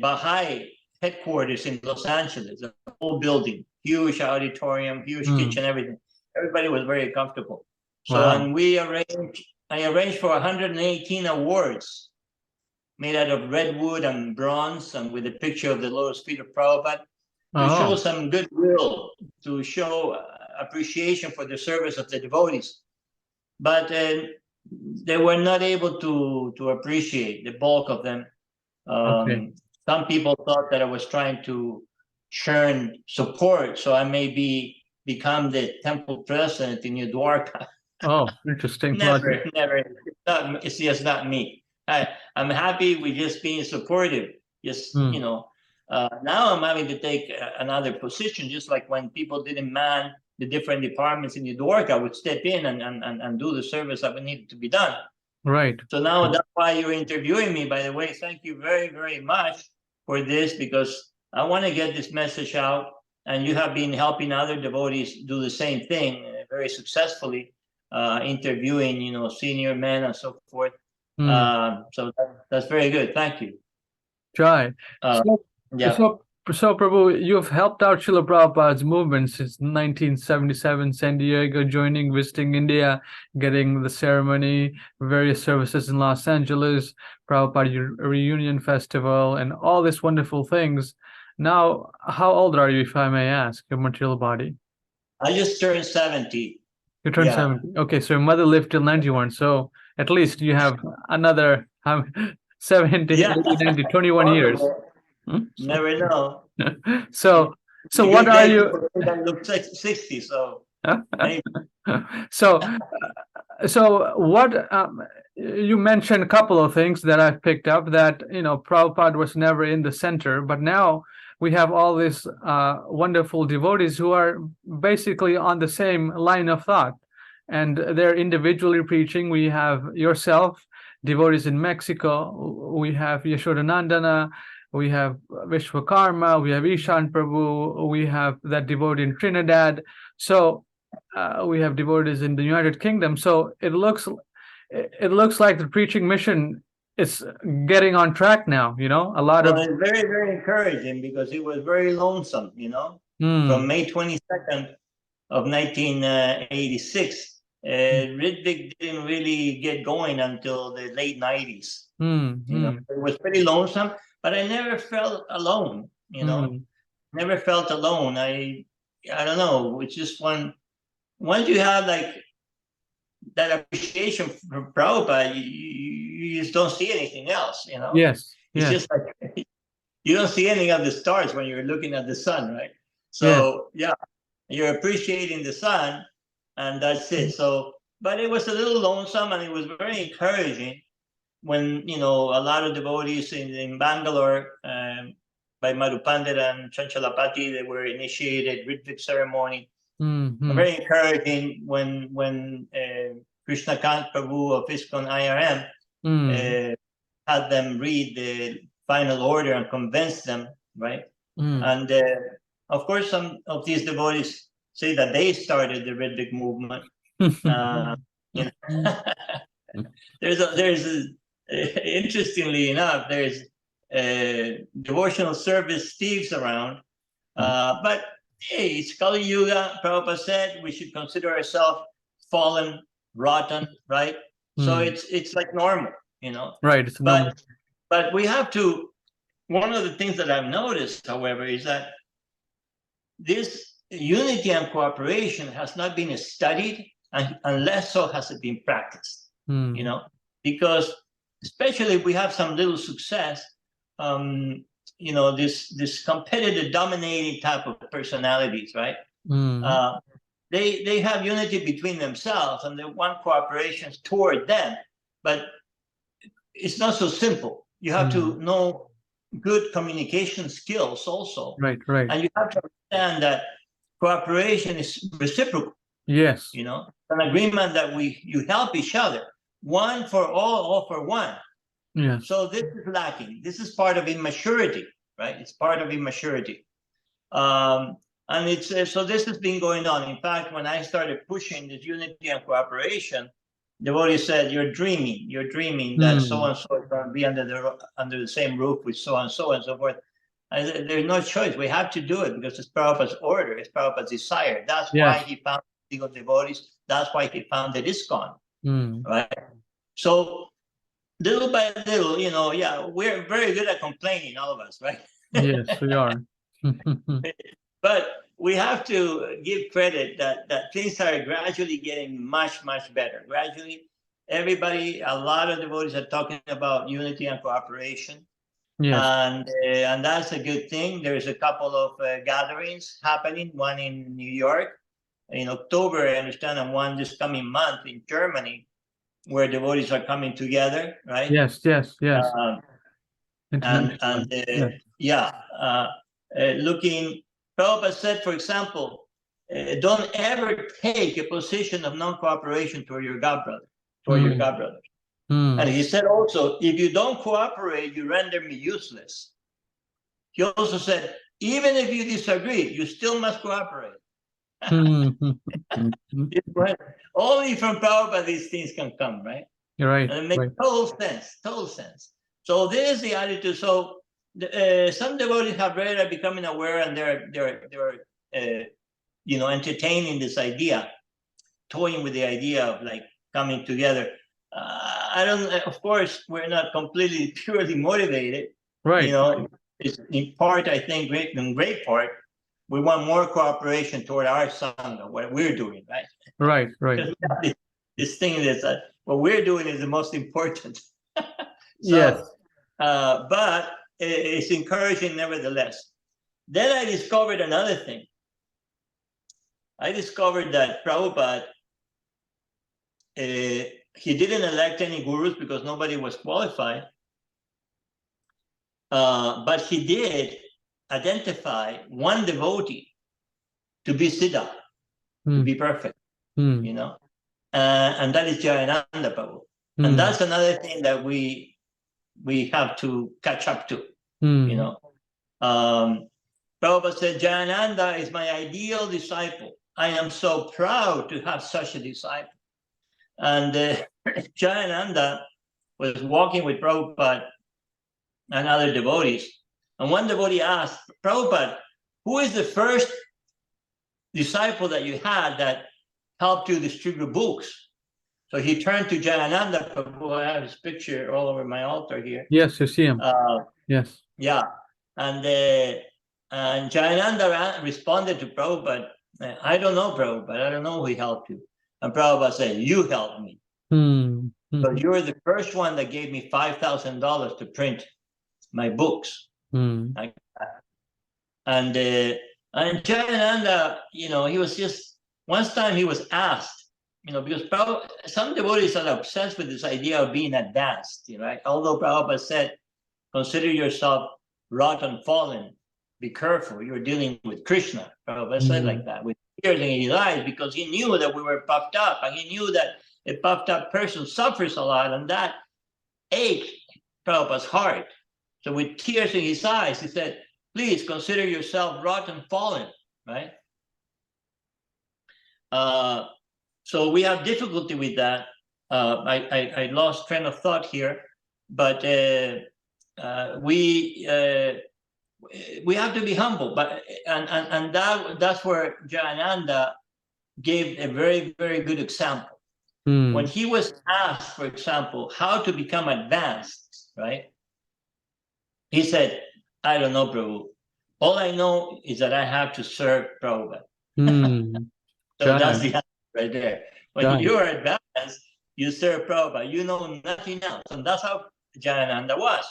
Baha'i headquarters in Los Angeles, the whole building, huge auditorium, huge kitchen, everything. Everybody was very comfortable. So, and I arranged for 118 awards made out of redwood and bronze, and with a picture of the lotus feet of Prabhupada, to show some goodwill, to show appreciation for the service of the devotees. But they were not able to appreciate, the bulk of them. Some people thought that I was trying to churn support, so I may become the temple president in New Dwarka. Oh, interesting. Never. It's just not me. I'm happy with just being supportive. Just now I'm having to take another position, just like when people didn't man the different departments in New Dwarka, I would step in and do the service that needed to be done. Right. So now that's why you're interviewing me, by the way. Thank you very, very much for this, because I want to get this message out, and you have been helping other devotees do the same thing very successfully, interviewing, senior men and so forth. So that's very good. Thank you. Jai. So Prabhu, you've helped out Srila Prabhupada's movement since 1977, San Diego, joining, visiting India, getting the ceremony, various services in Los Angeles, Prabhupada Reunion Festival, and all these wonderful things. Now, how old are you, if I may ask, your material body? I just turned 70. You turned 70. Okay, so your mother lived till 91, so at least you have another 70, 80, 90, 21 years. Never know. So what are you? I look 60, so. So what you mentioned a couple of things that I've picked up, that Prabhupada was never in the center, but now we have all these wonderful devotees who are basically on the same line of thought, and they're individually preaching. We have yourself, devotees in Mexico, we have Yashodanandana, we have Vishwakarma, we have Ishan Prabhu, we have that devotee in Trinidad. So we have devotees in the United Kingdom. So it looks like the preaching mission is getting on track now. A lot of. It's very, very encouraging, because it was very lonesome. From May 22nd of 1986, ritvik didn't really get going until the late 90s. It was pretty lonesome. But I never felt alone, never felt alone. I don't know. It's just once you have like that appreciation for Prabhupada, you just don't see anything else, Yes. It's just like you don't see any of the stars when you're looking at the sun, right? So you're appreciating the sun, and that's it. So, but it was a little lonesome, and it was very encouraging when a lot of devotees in Bangalore, by Madhupandita and Chanchalapati, they were initiated ritvik ceremony. Very encouraging when Krishnakant Prabhu of ISKCON IRM had them read the final order and convince them, right? And of course, some of these devotees say that they started the ritvik movement. Interestingly enough, there's devotional service thieves around, but hey, it's Kali Yuga. Prabhupada said we should consider ourselves fallen, rotten, right? So it's like normal, Right, it's normal. But we have to, one of the things that I've noticed, however, is that this unity and cooperation has not been studied, and unless so has it been practiced, you know, because especially if we have some little success, you know, this competitive dominating type of personalities, right? They have unity between themselves and they want cooperation toward them, but it's not so simple. You have to know good communication skills also. Right, right. And you have to understand that cooperation is reciprocal. Yes. You know, an agreement that you help each other, one for all for one. Yes. So this is lacking. This is part of immaturity, right? It's part of immaturity. And it's so this has been going on. In fact, when I started pushing this unity and cooperation, devotees said, "You're dreaming that so and so is going to be under the same roof with so and so forth." And there's no choice. We have to do it because it's Prabhupada's order. It's Prabhupada's desire. That's why he found legal devotees. That's why he founded ISKCON, right? So little by little, you know, yeah, we're very good at complaining, all of us, right? Yes, we are. But we have to give credit that things are gradually getting much better. Gradually, everybody, a lot of devotees are talking about unity and cooperation. Yes. And that's a good thing. There's a couple of gatherings happening, one in New York in October, I understand, and one this coming month in Germany, where devotees are coming together, right? Yes. Looking, Prabhupada said, for example, don't ever take a position of non-cooperation toward your godbrother, And he said also, if you don't cooperate, you render me useless. He also said, even if you disagree, you still must cooperate. Only from Prabhupada these things can come, right? You're right. And it makes total sense. So this is the attitude. So some devotees have really becoming aware, and they're you know, entertaining this idea, toying with the idea of like coming together. I don't. Of course, we're not completely purely motivated. Right. You know, it's in part, I think, in great part, we want more cooperation toward our sangha, what we're doing, right? Right. This thing is that what we're doing is the most important. Yes. But it's encouraging nevertheless. Then I discovered another thing. I discovered that Prabhupada, he didn't elect any gurus because nobody was qualified. But he did identify one devotee to be Siddha, to be perfect, you know, and that is Jayananda Prabhu. And that's another thing that we have to catch up to, you know. Prabhupada said, Jayananda is my ideal disciple. I am so proud to have such a disciple. And Jayananda was walking with Prabhupada and other devotees. And one devotee asked, Prabhupada, who is the first disciple that you had that helped you distribute books? So he turned to Jayananda Prabhu. I have his picture all over my altar here. Yes, you see him. Yes. Yeah. And Jayananda responded to Prabhupada, I don't know, Prabhupada. I don't know who helped you. And Prabhupada said, you helped me. So you're the first one that gave me $5,000 to print my books. Like that. And Jayananda, you know, he was just, once time he was asked, you know, because some devotees are obsessed with this idea of being advanced, you know, right? Although Prabhupada said, consider yourself rotten, fallen, be careful, you're dealing with Krishna. Prabhupada said like that, with tears in his eyes, because he knew that we were puffed up, and he knew that a puffed up person suffers a lot, and that ached Prabhupada's heart. So with tears in his eyes, he said, please consider yourself rotten, fallen, right? So we have difficulty with that. I lost train of thought here, but we have to be humble. But and that's where Jayananda gave a very, very good example. When he was asked, for example, how to become advanced, right? He said, I don't know, Prabhu. All I know is that I have to serve Prabhupada. So that's the answer right there. When you are advanced, you serve Prabhupada. You know nothing else. And that's how Jayananda was.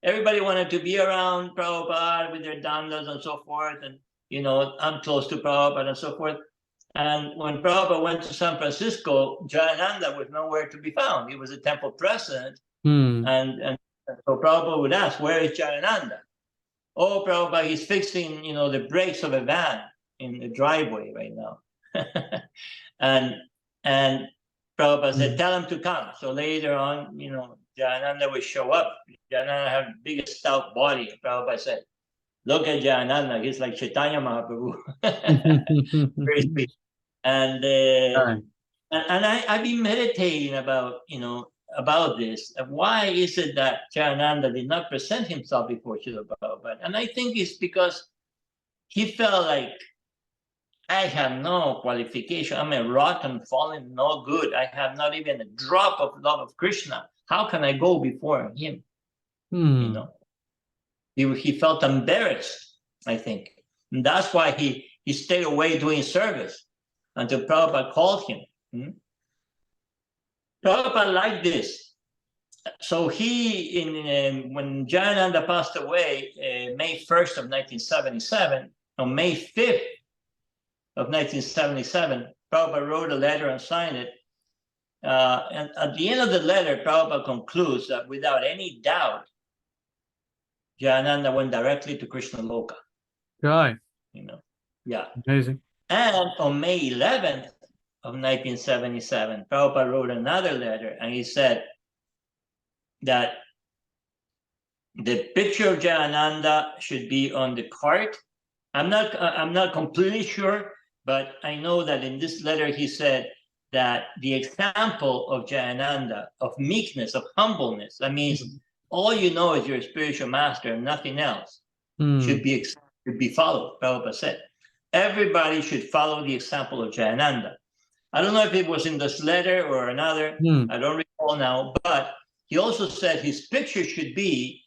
Everybody wanted to be around Prabhupada with their dandas and so forth. And, you know, I'm close to Prabhupada and so forth. And when Prabhupada went to San Francisco, Jayananda was nowhere to be found. He was a temple president. And so Prabhupada would ask, where is Jayananda? Oh, Prabhupada, he's fixing, you know, the brakes of a van in the driveway right now. and Prabhupada said, tell him to come. So later on, you know, Jayananda would show up. Jayananda had the biggest stout body. Prabhupada said, look at Jayananda. He's like Chaitanya Mahaprabhu. Very sweet. And I've been meditating about, you know, about this. Why is it that Jayananda did not present himself before Srila Prabhupada? And I think it's because he felt like, I have no qualification. I'm a rotten, fallen, no good. I have not even a drop of love of Krishna. How can I go before him? You know, he felt embarrassed, I think. And that's why he stayed away doing service until Prabhupada called him. Prabhupada liked this. So when Jayananda passed away, May 1st of 1977, on May 5th of 1977, Prabhupada wrote a letter and signed it. And at the end of the letter, Prabhupada concludes that without any doubt, Jayananda went directly to Krishna Loka. Right. You know, yeah. Amazing. And on May 11th of 1977, Prabhupada wrote another letter, and he said that the picture of Jayananda should be on the cart. I'm not completely sure, but I know that in this letter he said that the example of Jayananda, of meekness, of humbleness, that means all you know is your spiritual master and nothing else, should be followed. Prabhupada said, everybody should follow the example of Jayananda. I don't know if it was in this letter or another, I don't recall now, but he also said his picture should be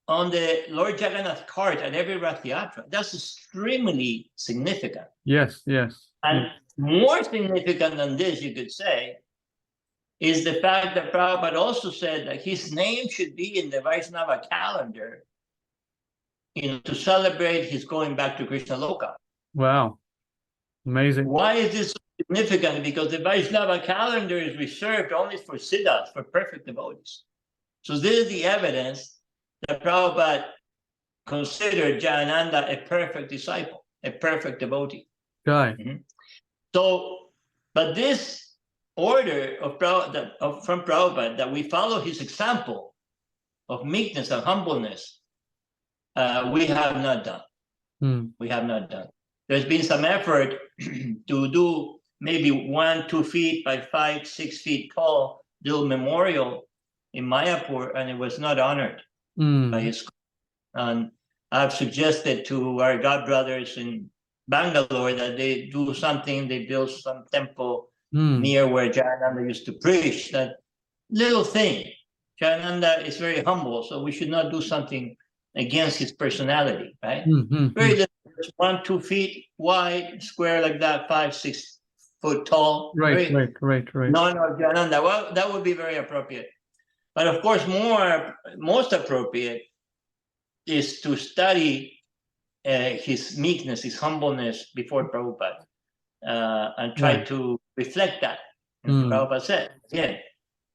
on the Lord Jagannath cart at every Rath Yatra. That's extremely significant. Yes, yes. And more significant than this, you could say, is the fact that Prabhupada also said that his name should be in the Vaishnava calendar, you know, to celebrate his going back to Krishna Loka. Wow. Amazing. Why is this so significant? Because the Vaishnava calendar is reserved only for siddhas, for perfect devotees. So this is the evidence that Prabhupada considered Jayananda a perfect disciple, a perfect devotee. Right. So, but this order of from Prabhupada, that we follow his example of meekness and humbleness, we have not done. We have not done. There's been some effort to do maybe 1-2 feet by 5-6 feet tall little memorial in Mayapur, and it was not honored by ISKCON. And I've suggested to our God brothers in Bangalore that they do something, they build some temple near where Jayananda used to preach, that little thing. Jayananda is very humble, so we should not do something against his personality, right? Very little, 1-2 feet wide, square like that, 5-6 foot tall. Right. No, Jayananda, well, that would be very appropriate. But of course, most appropriate is to study his meekness, his humbleness before Prabhupada, and try to reflect that. And Prabhupada said, again,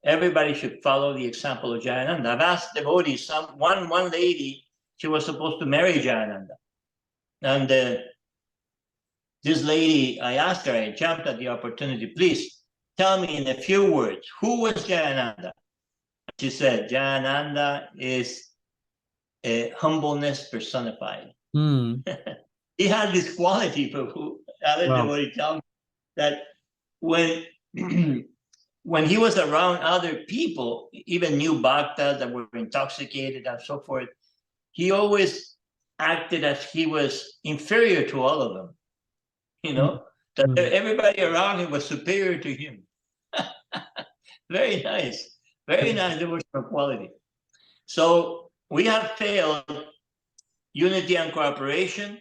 everybody should follow the example of Jayananda. I've asked devotees, one lady, she was supposed to marry Jayananda. And this lady, I asked her, I jumped at the opportunity, please tell me in a few words, who was Jayananda? She said, Jayananda is a humbleness personified. He had this quality, Prabhu. Other devotee tell me that when he was around other people, even new bhaktas that were intoxicated and so forth, he always acted as he was inferior to all of them. You know, that everybody around him was superior to him. Very nice devotional quality. So we have failed unity and cooperation,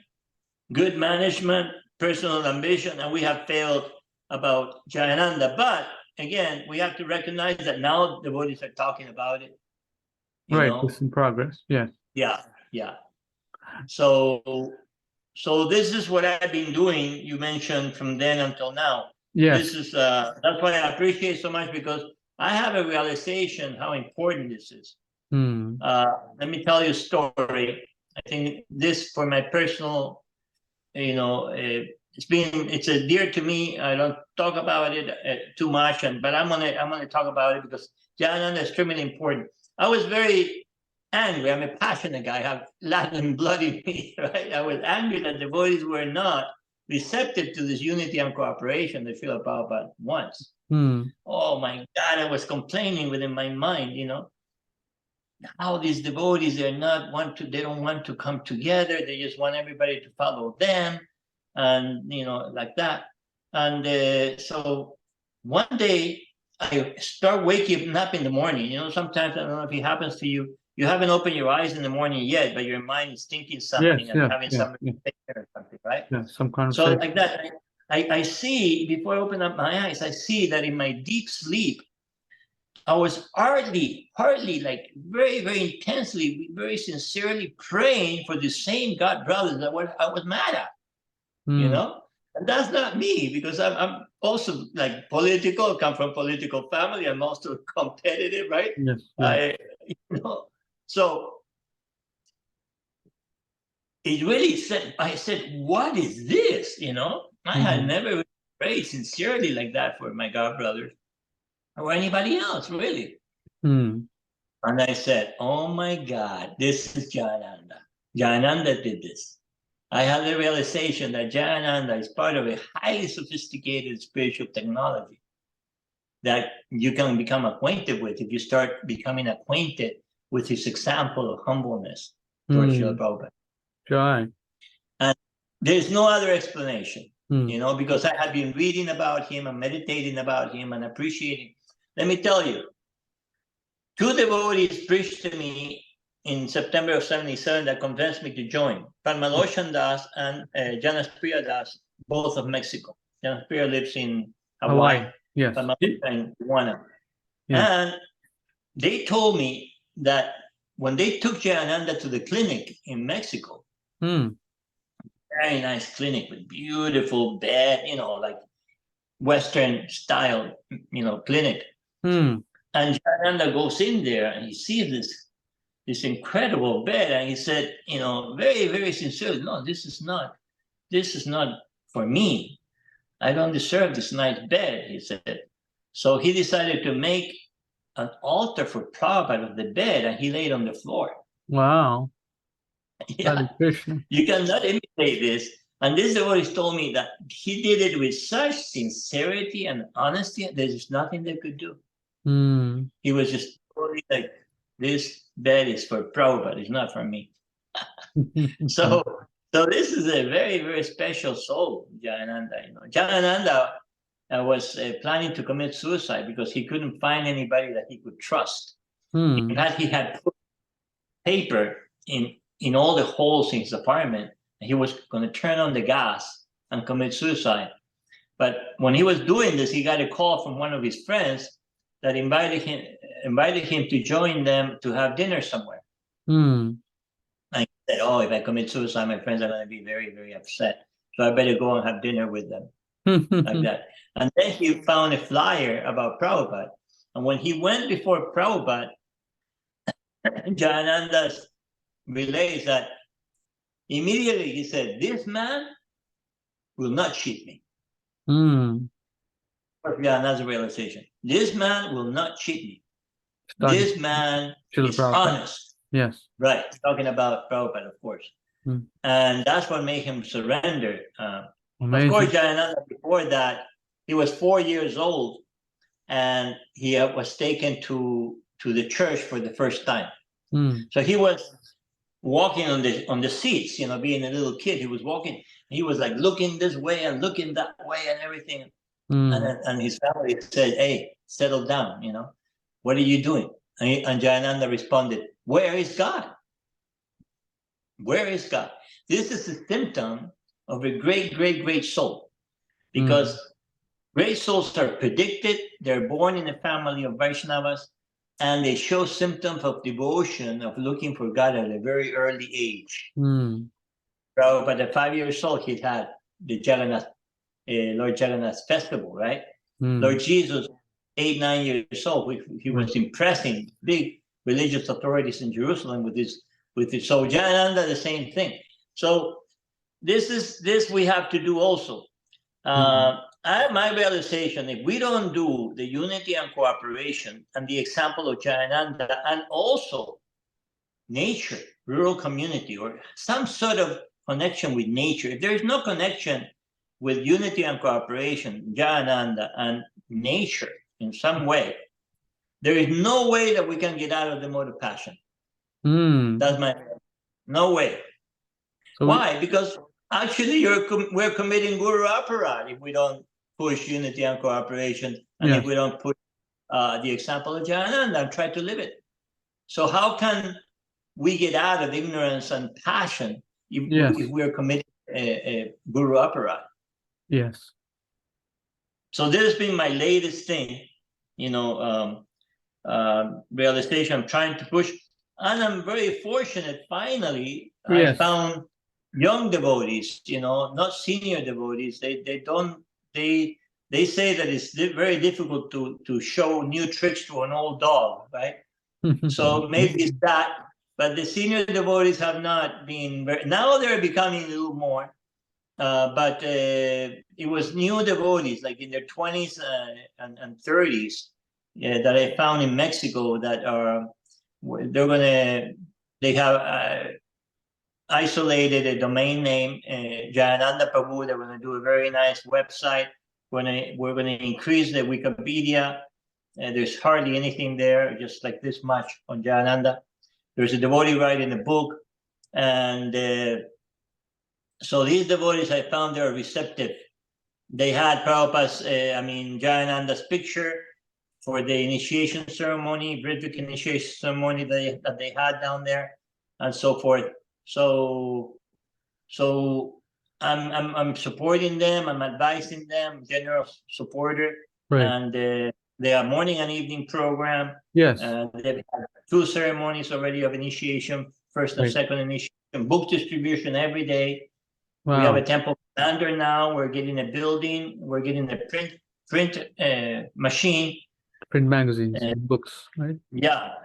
good management, personal ambition, and we have failed about Jayananda. But again, we have to recognize that now the devotees are talking about it. Right, it's in progress. Yes. Yeah, yeah. So this is what I've been doing. You mentioned from then until now. Yes. This is that's why I appreciate so much, because I have a realization how important this is. Let me tell you a story. I think this, for my personal, it's a dear to me. I don't talk about it too much, but I'm gonna talk about it because Jayananda is extremely important. I was very angry. I'm a passionate guy. I have Latin blood in me, right? I was angry that the devotees were not receptive to this unity and cooperation that Srila Prabhupada wants. Oh my God, I was complaining within my mind, how these devotees they don't want to come together. They just want everybody to follow them, and like that. And so one day I start waking up in the morning. Sometimes, I don't know if it happens to you. You haven't opened your eyes in the morning yet, but your mind is thinking something having something or something, right? Yeah, some conversation. So like that, I see, before I open up my eyes, I see that in my deep sleep, I was hardly, like very, very intensely, very sincerely praying for the same God brothers that I was mad at, And that's not me, because I'm also like political, come from political family. I'm also competitive, right? Yes. So it really I said, what is this? I had never prayed sincerely like that for my God brothers or anybody else, really. And I said, oh my God, this is Jayananda. Jayananda did this. I had the realization that Jayananda is part of a highly sophisticated spiritual technology that you can become acquainted with if you start becoming acquainted with his example of humbleness towards Srila Prabhupada. Right. And there's no other explanation, because I have been reading about him and meditating about him and appreciating. Let me tell you, two devotees preached to me in September of 77 that convinced me to join. Padmaloshan Das and Janaspriya Das, both of Mexico. Janaspriya lives in Hawaii. Yes. In Tijuana. And they told me that when they took Jayananda to the clinic in Mexico, very nice clinic with beautiful bed, like Western style, clinic. And Jayananda goes in there and he sees this incredible bed, and he said, very, very sincerely, no, this is not for me. I don't deserve this nice bed, he said. So he decided to make an altar for Prabhupada of the bed, and he laid on the floor. Wow. Yeah. You cannot imitate this. And this devotee told me that he did it with such sincerity and honesty, there's nothing they could do. He was just totally like, this bed is for Prabhupada, it's not for me. So this is a very, very special soul, Jayananda. Jayananda was planning to commit suicide because he couldn't find anybody that he could trust. In fact, he had put paper in all the holes in his apartment, and he was going to turn on the gas and commit suicide. But when he was doing this, he got a call from one of his friends that invited him to join them to have dinner somewhere. And he said, oh, if I commit suicide, my friends are going to be very, very upset. So I better go and have dinner with them. Like that. And then he found a flyer about Prabhupada. And when he went before Prabhupada, Jayananda relays that immediately he said, this man will not cheat me. Jayananda's realization. This man will not cheat me. This man is honest. Yes. Right. Talking about Prabhupada, of course. And that's what made him surrender. Of course, Jayananda, before that, he was 4 years old, and he was taken to the church for the first time. So he was walking on the seats, being a little kid. He was walking. He was like looking this way and looking that way and everything. And his family said, hey, settle down, what are you doing? And Jayananda responded, where is God? Where is God? This is a symptom of a great, great, great soul. Because great souls are predicted, they're born in a family of Vaishnavas, and they show symptoms of devotion, of looking for God at a very early age. Prabhupada, at 5 years old, he had the Jagannath, Lord Jagannath's festival, right? Lord Jesus, 8, 9 years old, he was impressing big religious authorities in Jerusalem with his. So Jayananda, the same thing. So this we have to do also. My realization, if we don't do the unity and cooperation and the example of Jayananda, and also nature, rural community, or some sort of connection with nature, if there is no connection with unity and cooperation, Jayananda, and nature in some way, there is no way that we can get out of the mode of passion. That's no way. So why? Because actually we're committing guru aparad if we don't push unity and cooperation, and if we don't push the example of Jayananda and try to live it. So how can we get out of ignorance and passion if we're committing a guru aparad? Yes. So this has been my latest thing, realization I'm trying to push. And I'm very fortunate, finally, I found young devotees, not senior devotees. They say that it's very difficult to show new tricks to an old dog, right? So maybe it's that, but the senior devotees have not been now they're becoming a little more, but it was new devotees, like in their 20s and 30s, that I found in Mexico that are, they have isolated a domain name, Jayananda Prabhu. They're going to do a very nice website. We're going to increase the Wikipedia. There's hardly anything there, just like this much on Jayananda. There's a devotee writing a book. And so these devotees, I found they're receptive. They had Prabhupada's, Jayananda's picture for the initiation ceremony, ritvik initiation ceremony that they had down there, and so forth. So I'm supporting them. I'm advising them, general supporter, and they have morning and evening program. Yes. They've had 2 ceremonies already of initiation, first and second initiation, book distribution every day. Wow. We have a temple commander now. We're getting a building. We're getting a print machine. Print magazines, books, right? Yeah.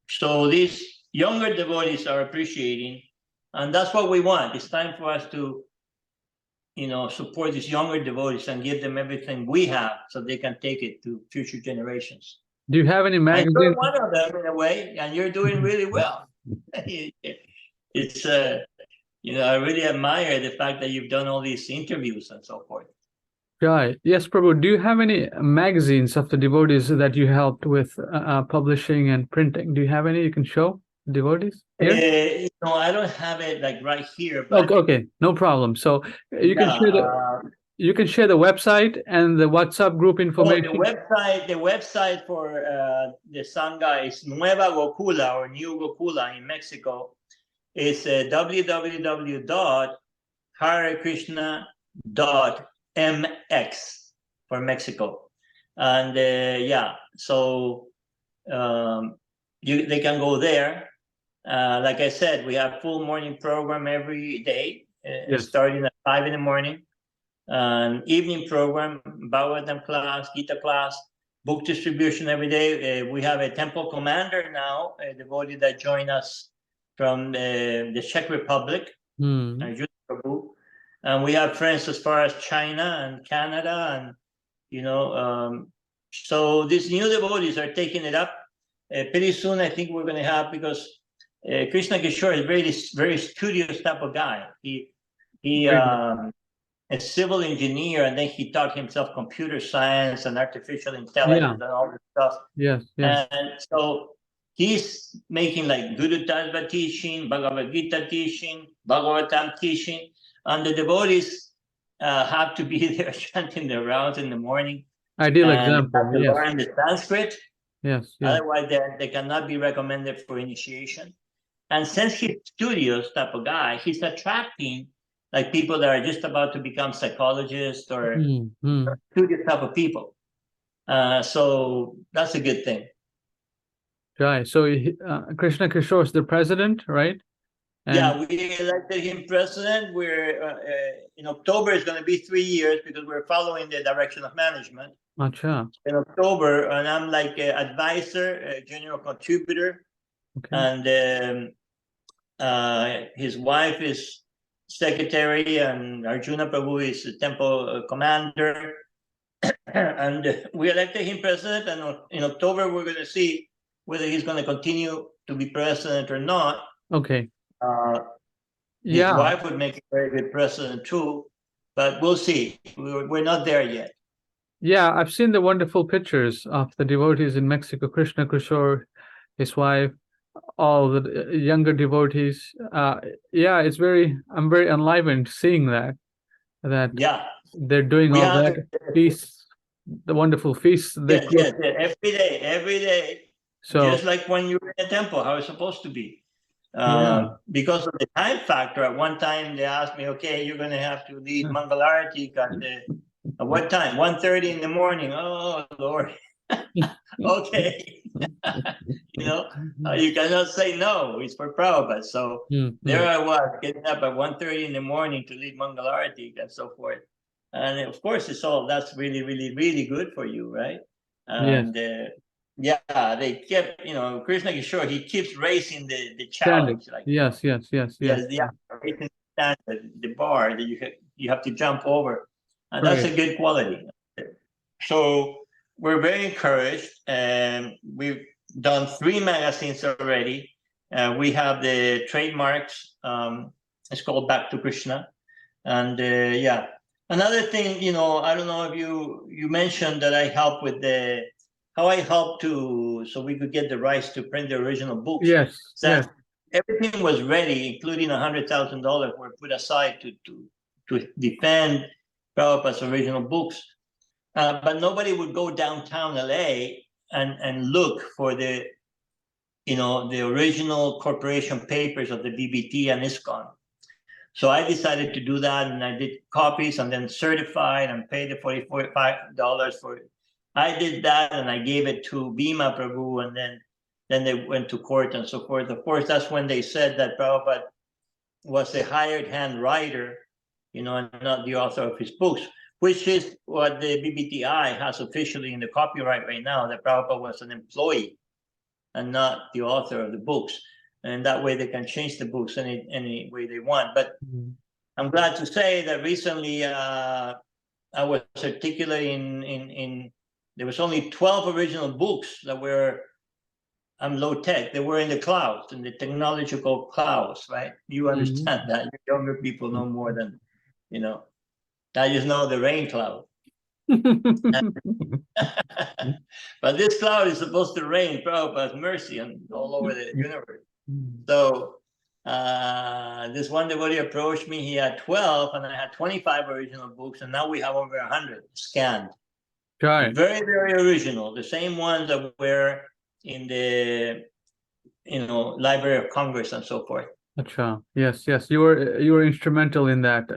So these younger devotees are appreciating, and that's what we want. It's time for us to, support these younger devotees and give them everything we have so they can take it to future generations. Do you have any magazines? You're one of them in a way, and you're doing really well. It's I really admire the fact that you've done all these interviews and so forth. Right. Yes, Prabhu. Do you have any magazines of the devotees that you helped with publishing and printing? Do you have any you can show devotees here? No, I don't have it like right here. But okay, no problem. So you can share the website and the WhatsApp group information. The website for the Sangha is Nueva Gokula, or New Gokula in Mexico. It's www.harekrishna.mx for Mexico. And so they can go there. Like I said, we have full morning program every day, starting at 5 in the morning. Evening program, Bhagavatam class, Gita class, book distribution every day. We have a temple commander now, a devotee that joined us from the Czech Republic, Arjuna Prabhu. And we have friends as far as China and Canada, and so these new devotees are taking it up. Pretty soon, I think we're going to have, because Krishna Kishore is very, very studious type of guy. He a civil engineer, and then he taught himself computer science and artificial intelligence and all this stuff. Yes. And so he's making like Guru Tattva teaching, Bhagavad Gita teaching, Bhagavatam teaching, and the devotees have to be there chanting their rounds in the morning. Ideal example. Learn the Sanskrit, Yes. Yes. Otherwise, they cannot be recommended for initiation. And since he's studious type of guy, he's attracting like people that are just about to become psychologists or studious type of people. So that's a good thing. Right. So Krishna Kishore is the president, right? And yeah, we elected him president. We're in October is going to be 3 years because we're following the direction of management. Acha. In October, and I'm like an advisor, a general contributor, Okay. and his wife is secretary, and Arjuna Prabhu is the temple commander. And we elected him president, and in October we're going to see whether he's going to continue to be president or not. Okay. His wife would make a very good president too, but we'll see. We're not there yet. Yeah, I've seen the wonderful pictures of the devotees in Mexico, Krishna Kishore, his wife, all the younger devotees. Yeah, I'm very enlivened seeing that Yeah, they're doing all that feasts, the wonderful feasts. yes, every day. So just like when you're in a temple, how it's supposed to be. yeah. Because of the time factor, at one time they asked me, okay, you're going to have to lead Mangalarati at what time? 1:30 in the morning. Oh, Lord. Okay. You cannot say no. It's for Prabhupada. So there I was, getting up at 1:30 in the morning to lead Mangalarati and so forth. And of course, that's really, really, really good for you, right? And yeah, they kept, Krishna Kishore, he keeps raising the challenge. Like, yes, raising the bar that you have to jump over. And that's a good quality. So we're very encouraged, and we've done 3 magazines already. We have the trademarks. It's called Back to Krishna. And another thing, I don't know if you mentioned that I help with how I helped so we could get the rights to print the original books. Yes. Everything was ready, including $100,000 were put aside to defend Prabhupada's original books. But nobody would go downtown LA and look for the original corporation papers of the BBT and ISKCON. So I decided to do that, and I did copies and then certified and paid the $45 for it. I did that, and I gave it to Bhima Prabhu, and then they went to court and so forth. Of course, that's when they said that Prabhupada was a hired hand writer, and not the author of his books, which is what the BBTI has officially in the copyright right now, that Prabhupada was an employee and not the author of the books. And that way they can change the books any way they want. But I'm glad to say that recently I was articulating in there was only 12 original books that were low tech. They were in the clouds, in the technological clouds, right? You understand that. Younger people know more than, I just know the rain cloud. But this cloud is supposed to rain Prabhupada's mercy all over the universe. So this one devotee approached me. He had 12, and I had 25 original books, and now we have over 100 scanned. Very, very original. The same ones that were in the Library of Congress and so forth. Achha. Yes. You were instrumental in that.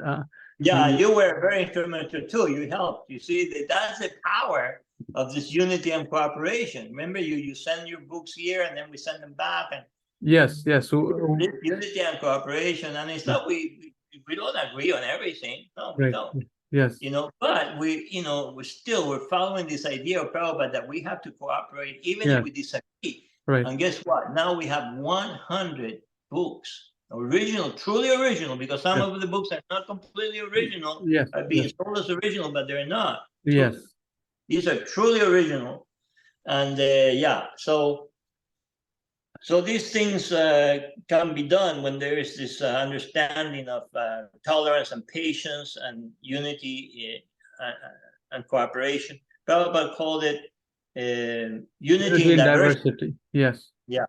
You were very instrumental too. You helped. You see, that's the power of this unity and cooperation. Remember, you send your books here, and then we send them back. And yes. This unity and cooperation, and it's not we don't agree on everything. No, we don't. Yes. But we're following this idea of Prabhupada that we have to cooperate even if we disagree. Right. And guess what? Now we have 100 books, truly original, because some of the books are not completely original, are being sold as original, but they're not. Yes. These are truly original. And so these things can be done when there is this understanding of tolerance and patience and unity and cooperation. Prabhupada called it unity in diversity. Yes. Yeah.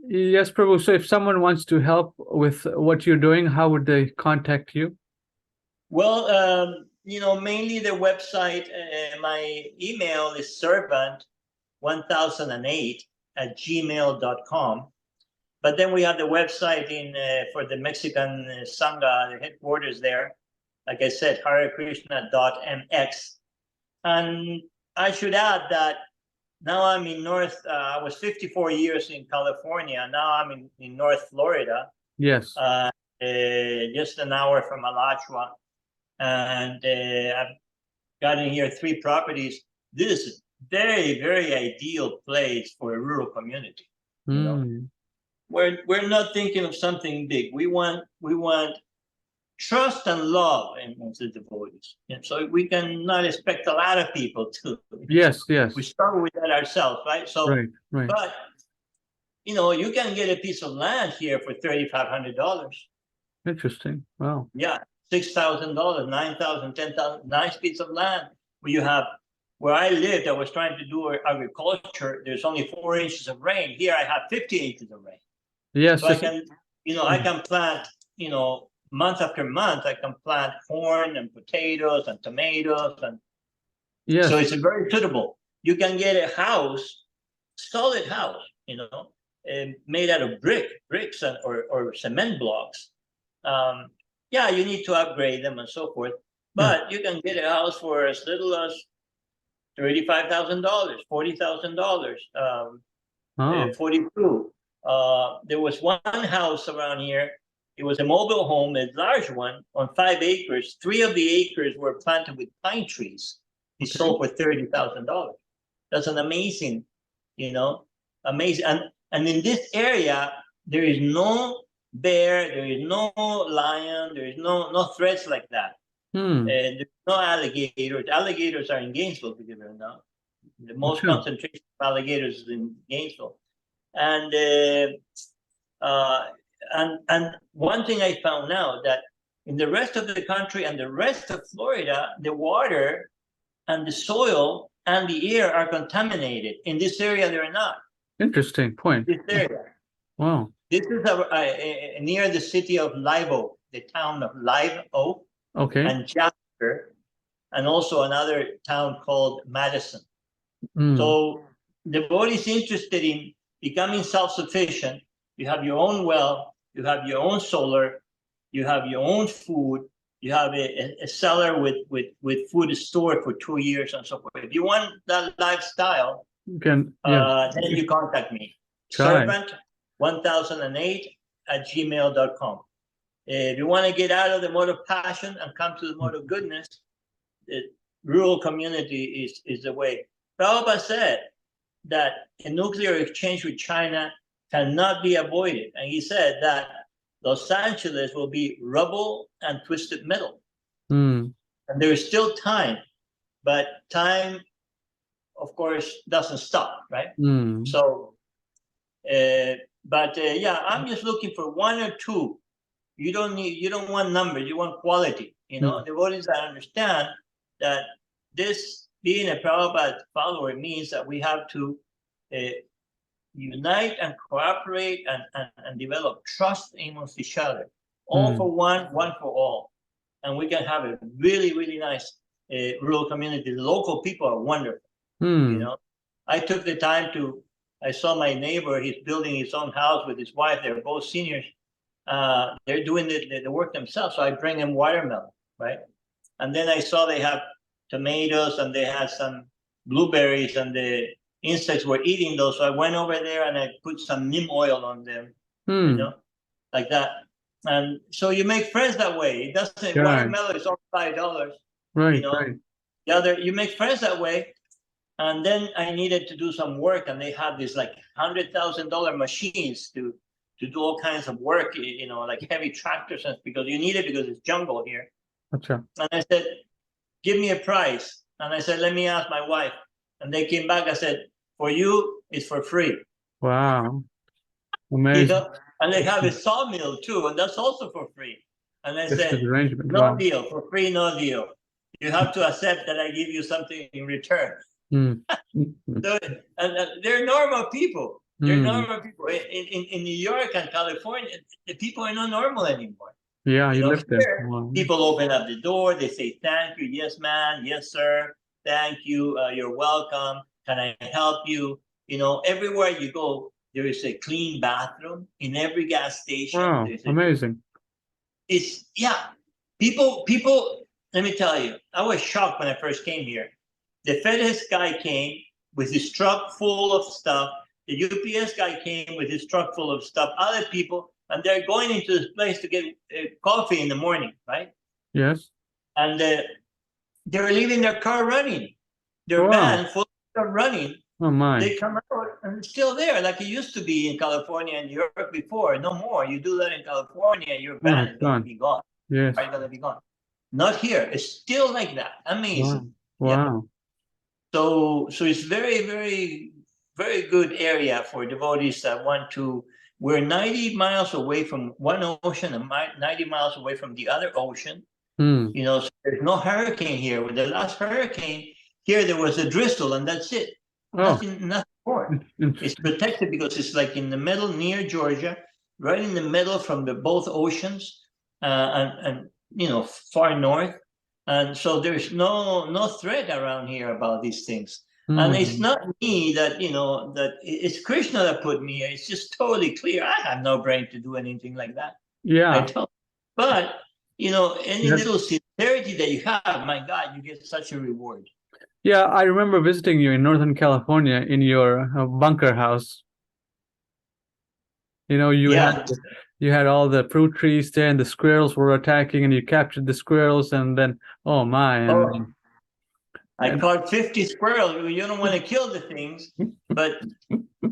Yes, Prabhu. So if someone wants to help with what you're doing, how would they contact you? Well, mainly the website. My email is servant1008@gmail.com. But then we have the website for the Mexican Sangha, the headquarters there. Like I said, harikrishna.mx. And I should add that now I'm in I was 54 years in California. Now I'm in North Florida. Yes. Just an hour from Alachua. And I've gotten here 3 properties. This is very, very ideal place for a rural community. We're not thinking of something big. We want trust and love amongst the devotees. And so we cannot expect a lot of people to. Yes. We start with that ourselves, right? So, right. But you can get a piece of land here for $3,500. Interesting. Wow. Yeah, $6,000, $9,000, $10,000. Nice piece of land where I lived. I was trying to do agriculture. There's only 4 inches of rain. Here I have 50 inches of rain. Yes. So I can, I can plant, month after month. I can plant corn and potatoes and tomatoes, and so it's very suitable. You can get a house, solid house, made out of bricks or cement blocks. Yeah, you need to upgrade them and so forth, but you can get a house for as little as $35,000, $40,000, 42. There was one house around here. It was a mobile home, a large one on 5 acres. 3 of the acres were planted with pine trees. It sold for $30,000. That's an amazing, amazing. And in this area, there is no bear, there is no lion, there is no threats like that. There's no alligators. Alligators are in Gainesville, believe it or not. The most concentration of alligators is in Gainesville. And one thing I found out, that in the rest of the country and the rest of Florida, the water and the soil and the air are contaminated. In this area, they're not. Interesting point. This area. Wow. This is near the city of Live Oak, the town of Live Oak. Okay. And Jasper, and also another town called Madison. So the devotee is interested in becoming self-sufficient. You have your own well, you have your own solar, you have your own food, you have a cellar with food stored for 2 years and so forth. If you want that lifestyle, then you contact me. Servant1008@gmail.com. If you want to get out of the mode of passion and come to the mode of goodness, the rural community is the way. Prabhupada said that a nuclear exchange with China cannot be avoided. And he said that Los Angeles will be rubble and twisted metal. And there is still time, but time, of course, doesn't stop, right? So, yeah, I'm just looking for 1 or 2. You don't want numbers, you want quality. Devotees that understand that this being a Prabhupada follower means that we have to unite and cooperate and develop trust amongst each other. All for one for all. And we can have a really, really nice rural community. The local people are wonderful. I took the time I saw my neighbor, he's building his own house with his wife. They're both seniors. They're doing the work themselves. So I bring them watermelon, right? And then I saw they have tomatoes and they had some blueberries and the insects were eating those. So I went over there and I put some neem oil on them, like that. And so you make friends that way. It doesn't, watermelon is only $5. Right. The other, you make friends that way. And then I needed to do some work, and they have these like $100,000 machines to do all kinds of work, like heavy tractors, because you need it because it's jungle here. Gotcha. And I said, give me a price. And I said, let me ask my wife. And they came back. I said, for you, it's for free. Wow. Amazing. And they have a sawmill too, and that's also for free. And I said, no deal, for free, no deal. You have to accept that I give you something in return. So, and they're normal people. They're normal people. In New York and California, the people are not normal anymore. Yeah, you know, lived there. here, Wow. people open up the door, they say, thank you, yes, ma'am, yes, sir, thank you, you're welcome, can I help you? You know, everywhere you go, there is a clean bathroom. In every gas station, Wow, there's amazing. it's, yeah, people, let me tell you, I was shocked when I first came here. The FedEx guy came with his truck full of stuff. The UPS guy came with his truck full of stuff. Other people, and they're going into this place to get coffee in the morning, right? Yes. And they're leaving their car running, their Wow. van full of stuff running. Oh my. They come out and it's still there, like it used to be in California and New York before. No more. You do that in California, your Oh, van it's is going to gone. be gone. Yes. Are going to be gone? Not here. It's still like that. Amazing. Wow. Yeah. Wow. So it's very, very, very good area for devotees that want to. We're 90 miles away from one ocean and 90 miles away from the other ocean. Hmm. You know, so there's no hurricane here. With the last hurricane, here there was a drizzle and that's it. Oh, Nothing more. It's protected because it's like in the middle near Georgia, right in the middle from the both oceans, and you know, far north. And so there's no threat around here about these things. And it's Hmm. not me that, you know, that it's Krishna that put me here. It's just totally clear. I have no brain to do anything like that. I Yeah. don't. But, you know, any Yes. little sincerity that you have, my God, you get such a reward. Yeah, I remember visiting you in Northern California in your bunker house. You know, Yeah. you had all the fruit trees there, and the squirrels were attacking, and you captured the squirrels, and then oh my, Oh, I and caught 50 squirrels. You don't want to kill the things, but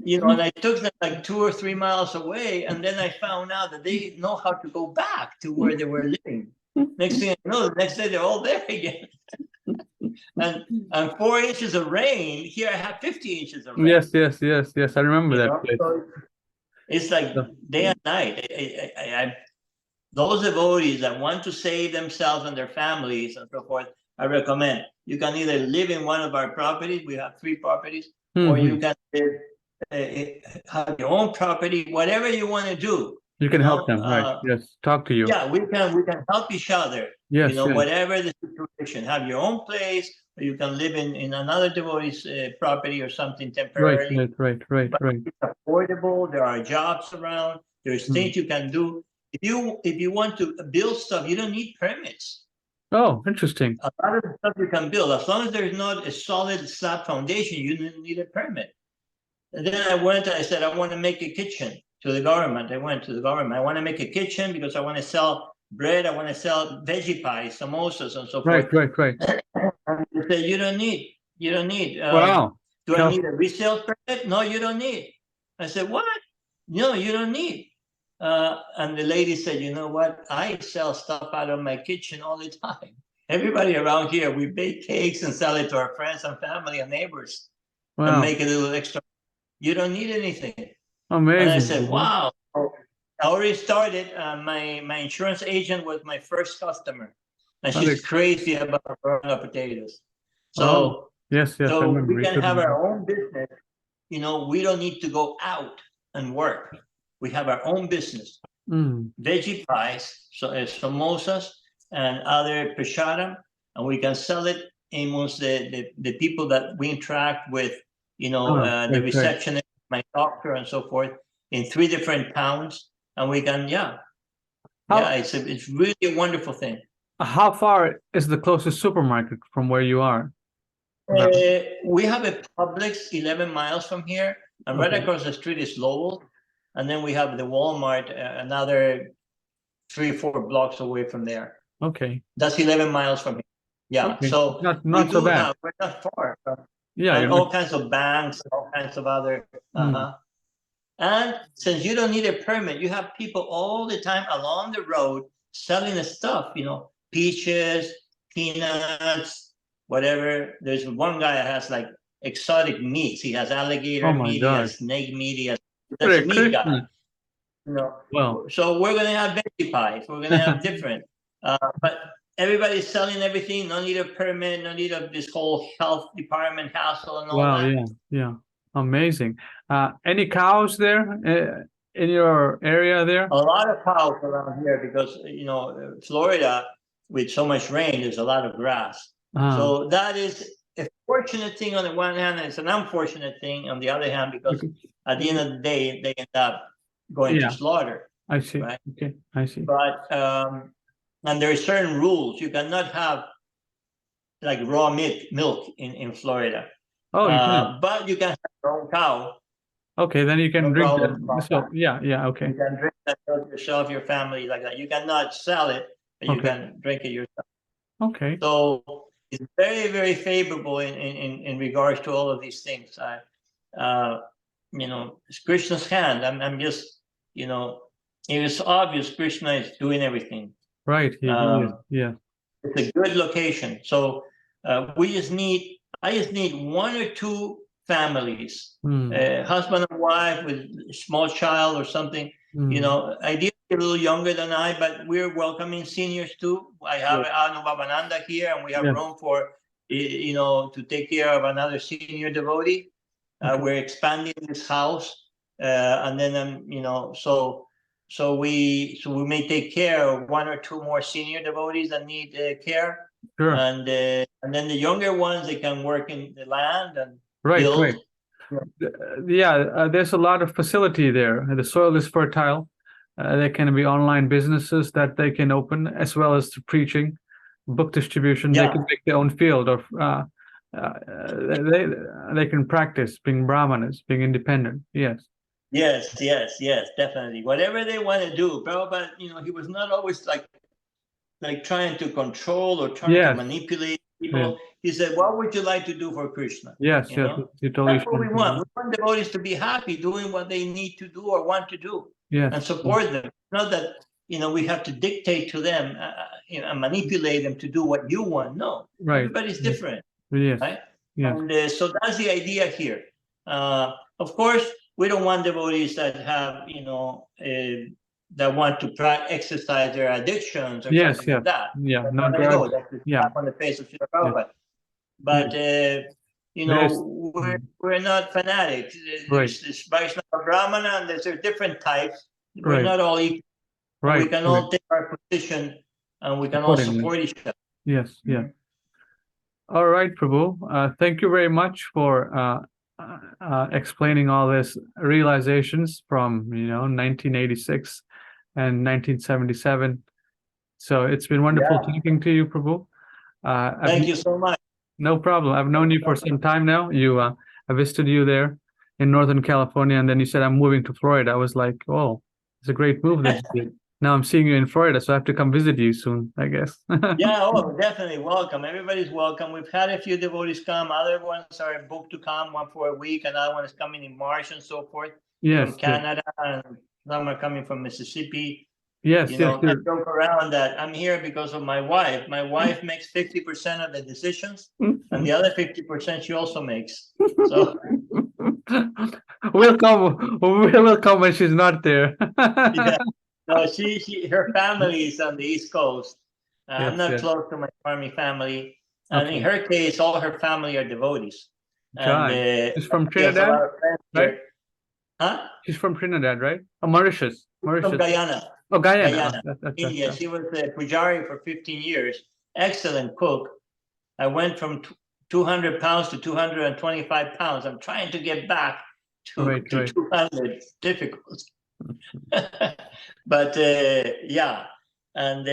you know, and I took them like 2 or 3 miles away, and then I found out that they know how to go back to where they were living. Next thing I know, the next day they're all there again. and 4 inches of rain. Here I have 50 inches of rain. yes. I remember You that know, place. so it's like day and night. Those devotees that want to save themselves and their families and so forth, I recommend. You can either live in one of our properties. We have 3 properties, or you can have your own property. Whatever you want to do. You can help them, right? Yes, talk to you. Yeah, we can help each other. You Yes, know, yes. whatever the situation, have your own place, or you can live in another devotee's property or something temporarily. Right. But it's affordable. There are jobs around. There's things you can do. If you want to build stuff, you don't need permits. Oh, interesting. A lot of the stuff you can build, as long as there's not a solid slab foundation, you don't need a permit. And then I said, I want to make a kitchen to the government. I went to the government. I want to make a kitchen because I want to sell bread. I want to sell veggie pies, samosas, and so forth. Right. And they said, you don't need. Wow. Do I need a resale permit? No, you don't need. I said, what? No, you don't need. And the lady said, you know what? I sell stuff out of my kitchen all the time. Everybody around here, we bake cakes and sell it to our friends and family and neighbors and Wow. make a little extra. You don't need anything. Amazing. And I said, wow. I already started. My insurance agent was my first customer. And she's crazy about growing up potatoes. So, yes, I so remember. we can have our own business. You know, we don't need to go out and work. We have our own business. Veggie pies, so samosas and other prasadam, and we can sell it amongst the people that we interact with, you know, the receptionist, my doctor, and so forth, in 3 different towns, and we can, it's really a wonderful thing. How far is the closest supermarket from where you are? We have a Publix 11 miles from here, and right across the street is Lowell, and then we have the Walmart another 3 or 4 blocks away from there. Okay, that's 11 miles from here. Yeah, okay. So not so bad. We're not far. And all kinds of banks, all kinds of other. And since you don't need a permit, you have people all the time along the road selling the stuff. You know, peaches, peanuts, whatever. There's one guy that has like exotic meats. He has alligator meat. He has snake meat. He has that's a meat guy. You know, so we're gonna have veggie pies. We're gonna have different. But everybody's selling everything. No need of permit. No need of this whole health department hassle and all that. Yeah, amazing. Any cows there in your area there? A lot of cows around here because, Florida, with so much rain, there's a lot of grass. So that is a fortunate thing on the one hand, and it's an unfortunate thing on the other hand, because at the end of the day, they end up going to slaughter. I see. Right? Okay, I see. But, and there are certain rules. You cannot have like raw milk in Florida. Oh, you can. But you can have your own cow. Okay, then you can No drink problem that. So, okay. You can drink that yourself, your family, like that. You cannot sell it, but you can drink it yourself. Okay. So it's very, very favorable in regards to all of these things. It's Krishna's hand. I'm just, it is obvious Krishna is doing everything. Right. Yeah. It's a good location. So I just need one or two families, husband and wife with a small child or something, ideally a little younger than I, but we're welcoming seniors too. I have Anubabananda here, and we have room for, to take care of another senior devotee. We're expanding this house, and then, so we may take care of one or two more senior devotees that need care. Sure. And then the younger ones, they can work in the land and build. Right. There's a lot of facility there. The soil is fertile. There can be online businesses that they can open, as well as preaching, book distribution. They can make their own field of. They can practice being brahmanas, being independent. Yes, definitely. Whatever they want to do. Prabhupada, he was not always like trying to control or trying to manipulate people. He said, what would you like to do for Krishna? Yes, you totally. That's what we want. We want devotees to be happy doing what they need to do or want to do, and support them. Not that, we have to dictate to them and manipulate them to do what you want. No, everybody's different. Yes. Right? And so that's the idea here. Of course, we don't want devotees that have, that want to exercise their addictions or something like that. Not drugs. That's on the face of Srila Prabhupada. But we're not fanatics. There's Vaishnava Brahmana, and there's different types. We're not all equal. We can all take our position, and we can all support each other. Yes. All right, Prabhu. Thank you very much for explaining all this realizations from 1986 and 1977. So it's been wonderful talking to you, Prabhu. Thank you so much. No problem. I've known you for some time now. I visited you there in Northern California, and then you said, I'm moving to Florida. I was like, oh, it's a great move that you did. Now I'm seeing you in Florida, so I have to come visit you soon, I guess. Definitely welcome. Everybody's welcome. We've had a few devotees come. Other ones are booked to come, one for a week, another one is coming in March and so forth. From Canada, and some are coming from Mississippi. I joke around that I'm here because of my wife. My wife makes 50% of the decisions, and the other 50% she also makes. So we'll come when she's not there. No, her family is on the East Coast. I'm not close to my army family, and in her case, all her family are devotees. And she's from Trinidad, right? Huh? She's from Trinidad, right? Oh, Mauritius. From Guyana. Oh, Guyana. India. She was a pujari for 15 years. Excellent cook. I went from 200 pounds to 225 pounds. I'm trying to get back to 200. Difficult. But and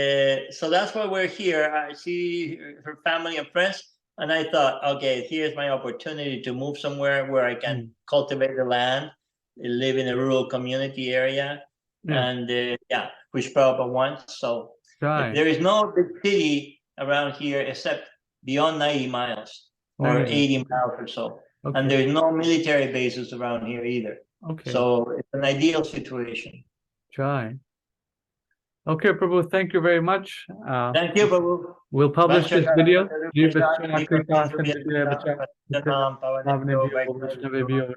so that's why we're here. I see her family and friends, and I thought, okay, here's my opportunity to move somewhere where I can cultivate the land, live in a rural community area, and which Prabhupada wants. So there is no big city around here except beyond 90 miles or 80 miles or so, and there's no military bases around here either. So it's an ideal situation. Okay, Prabhu, thank you very much. Thank you, Prabhu. We'll publish this video.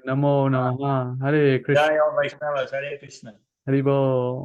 Namo Namaha. Hare Krishna. Hare Krishna. Haribol.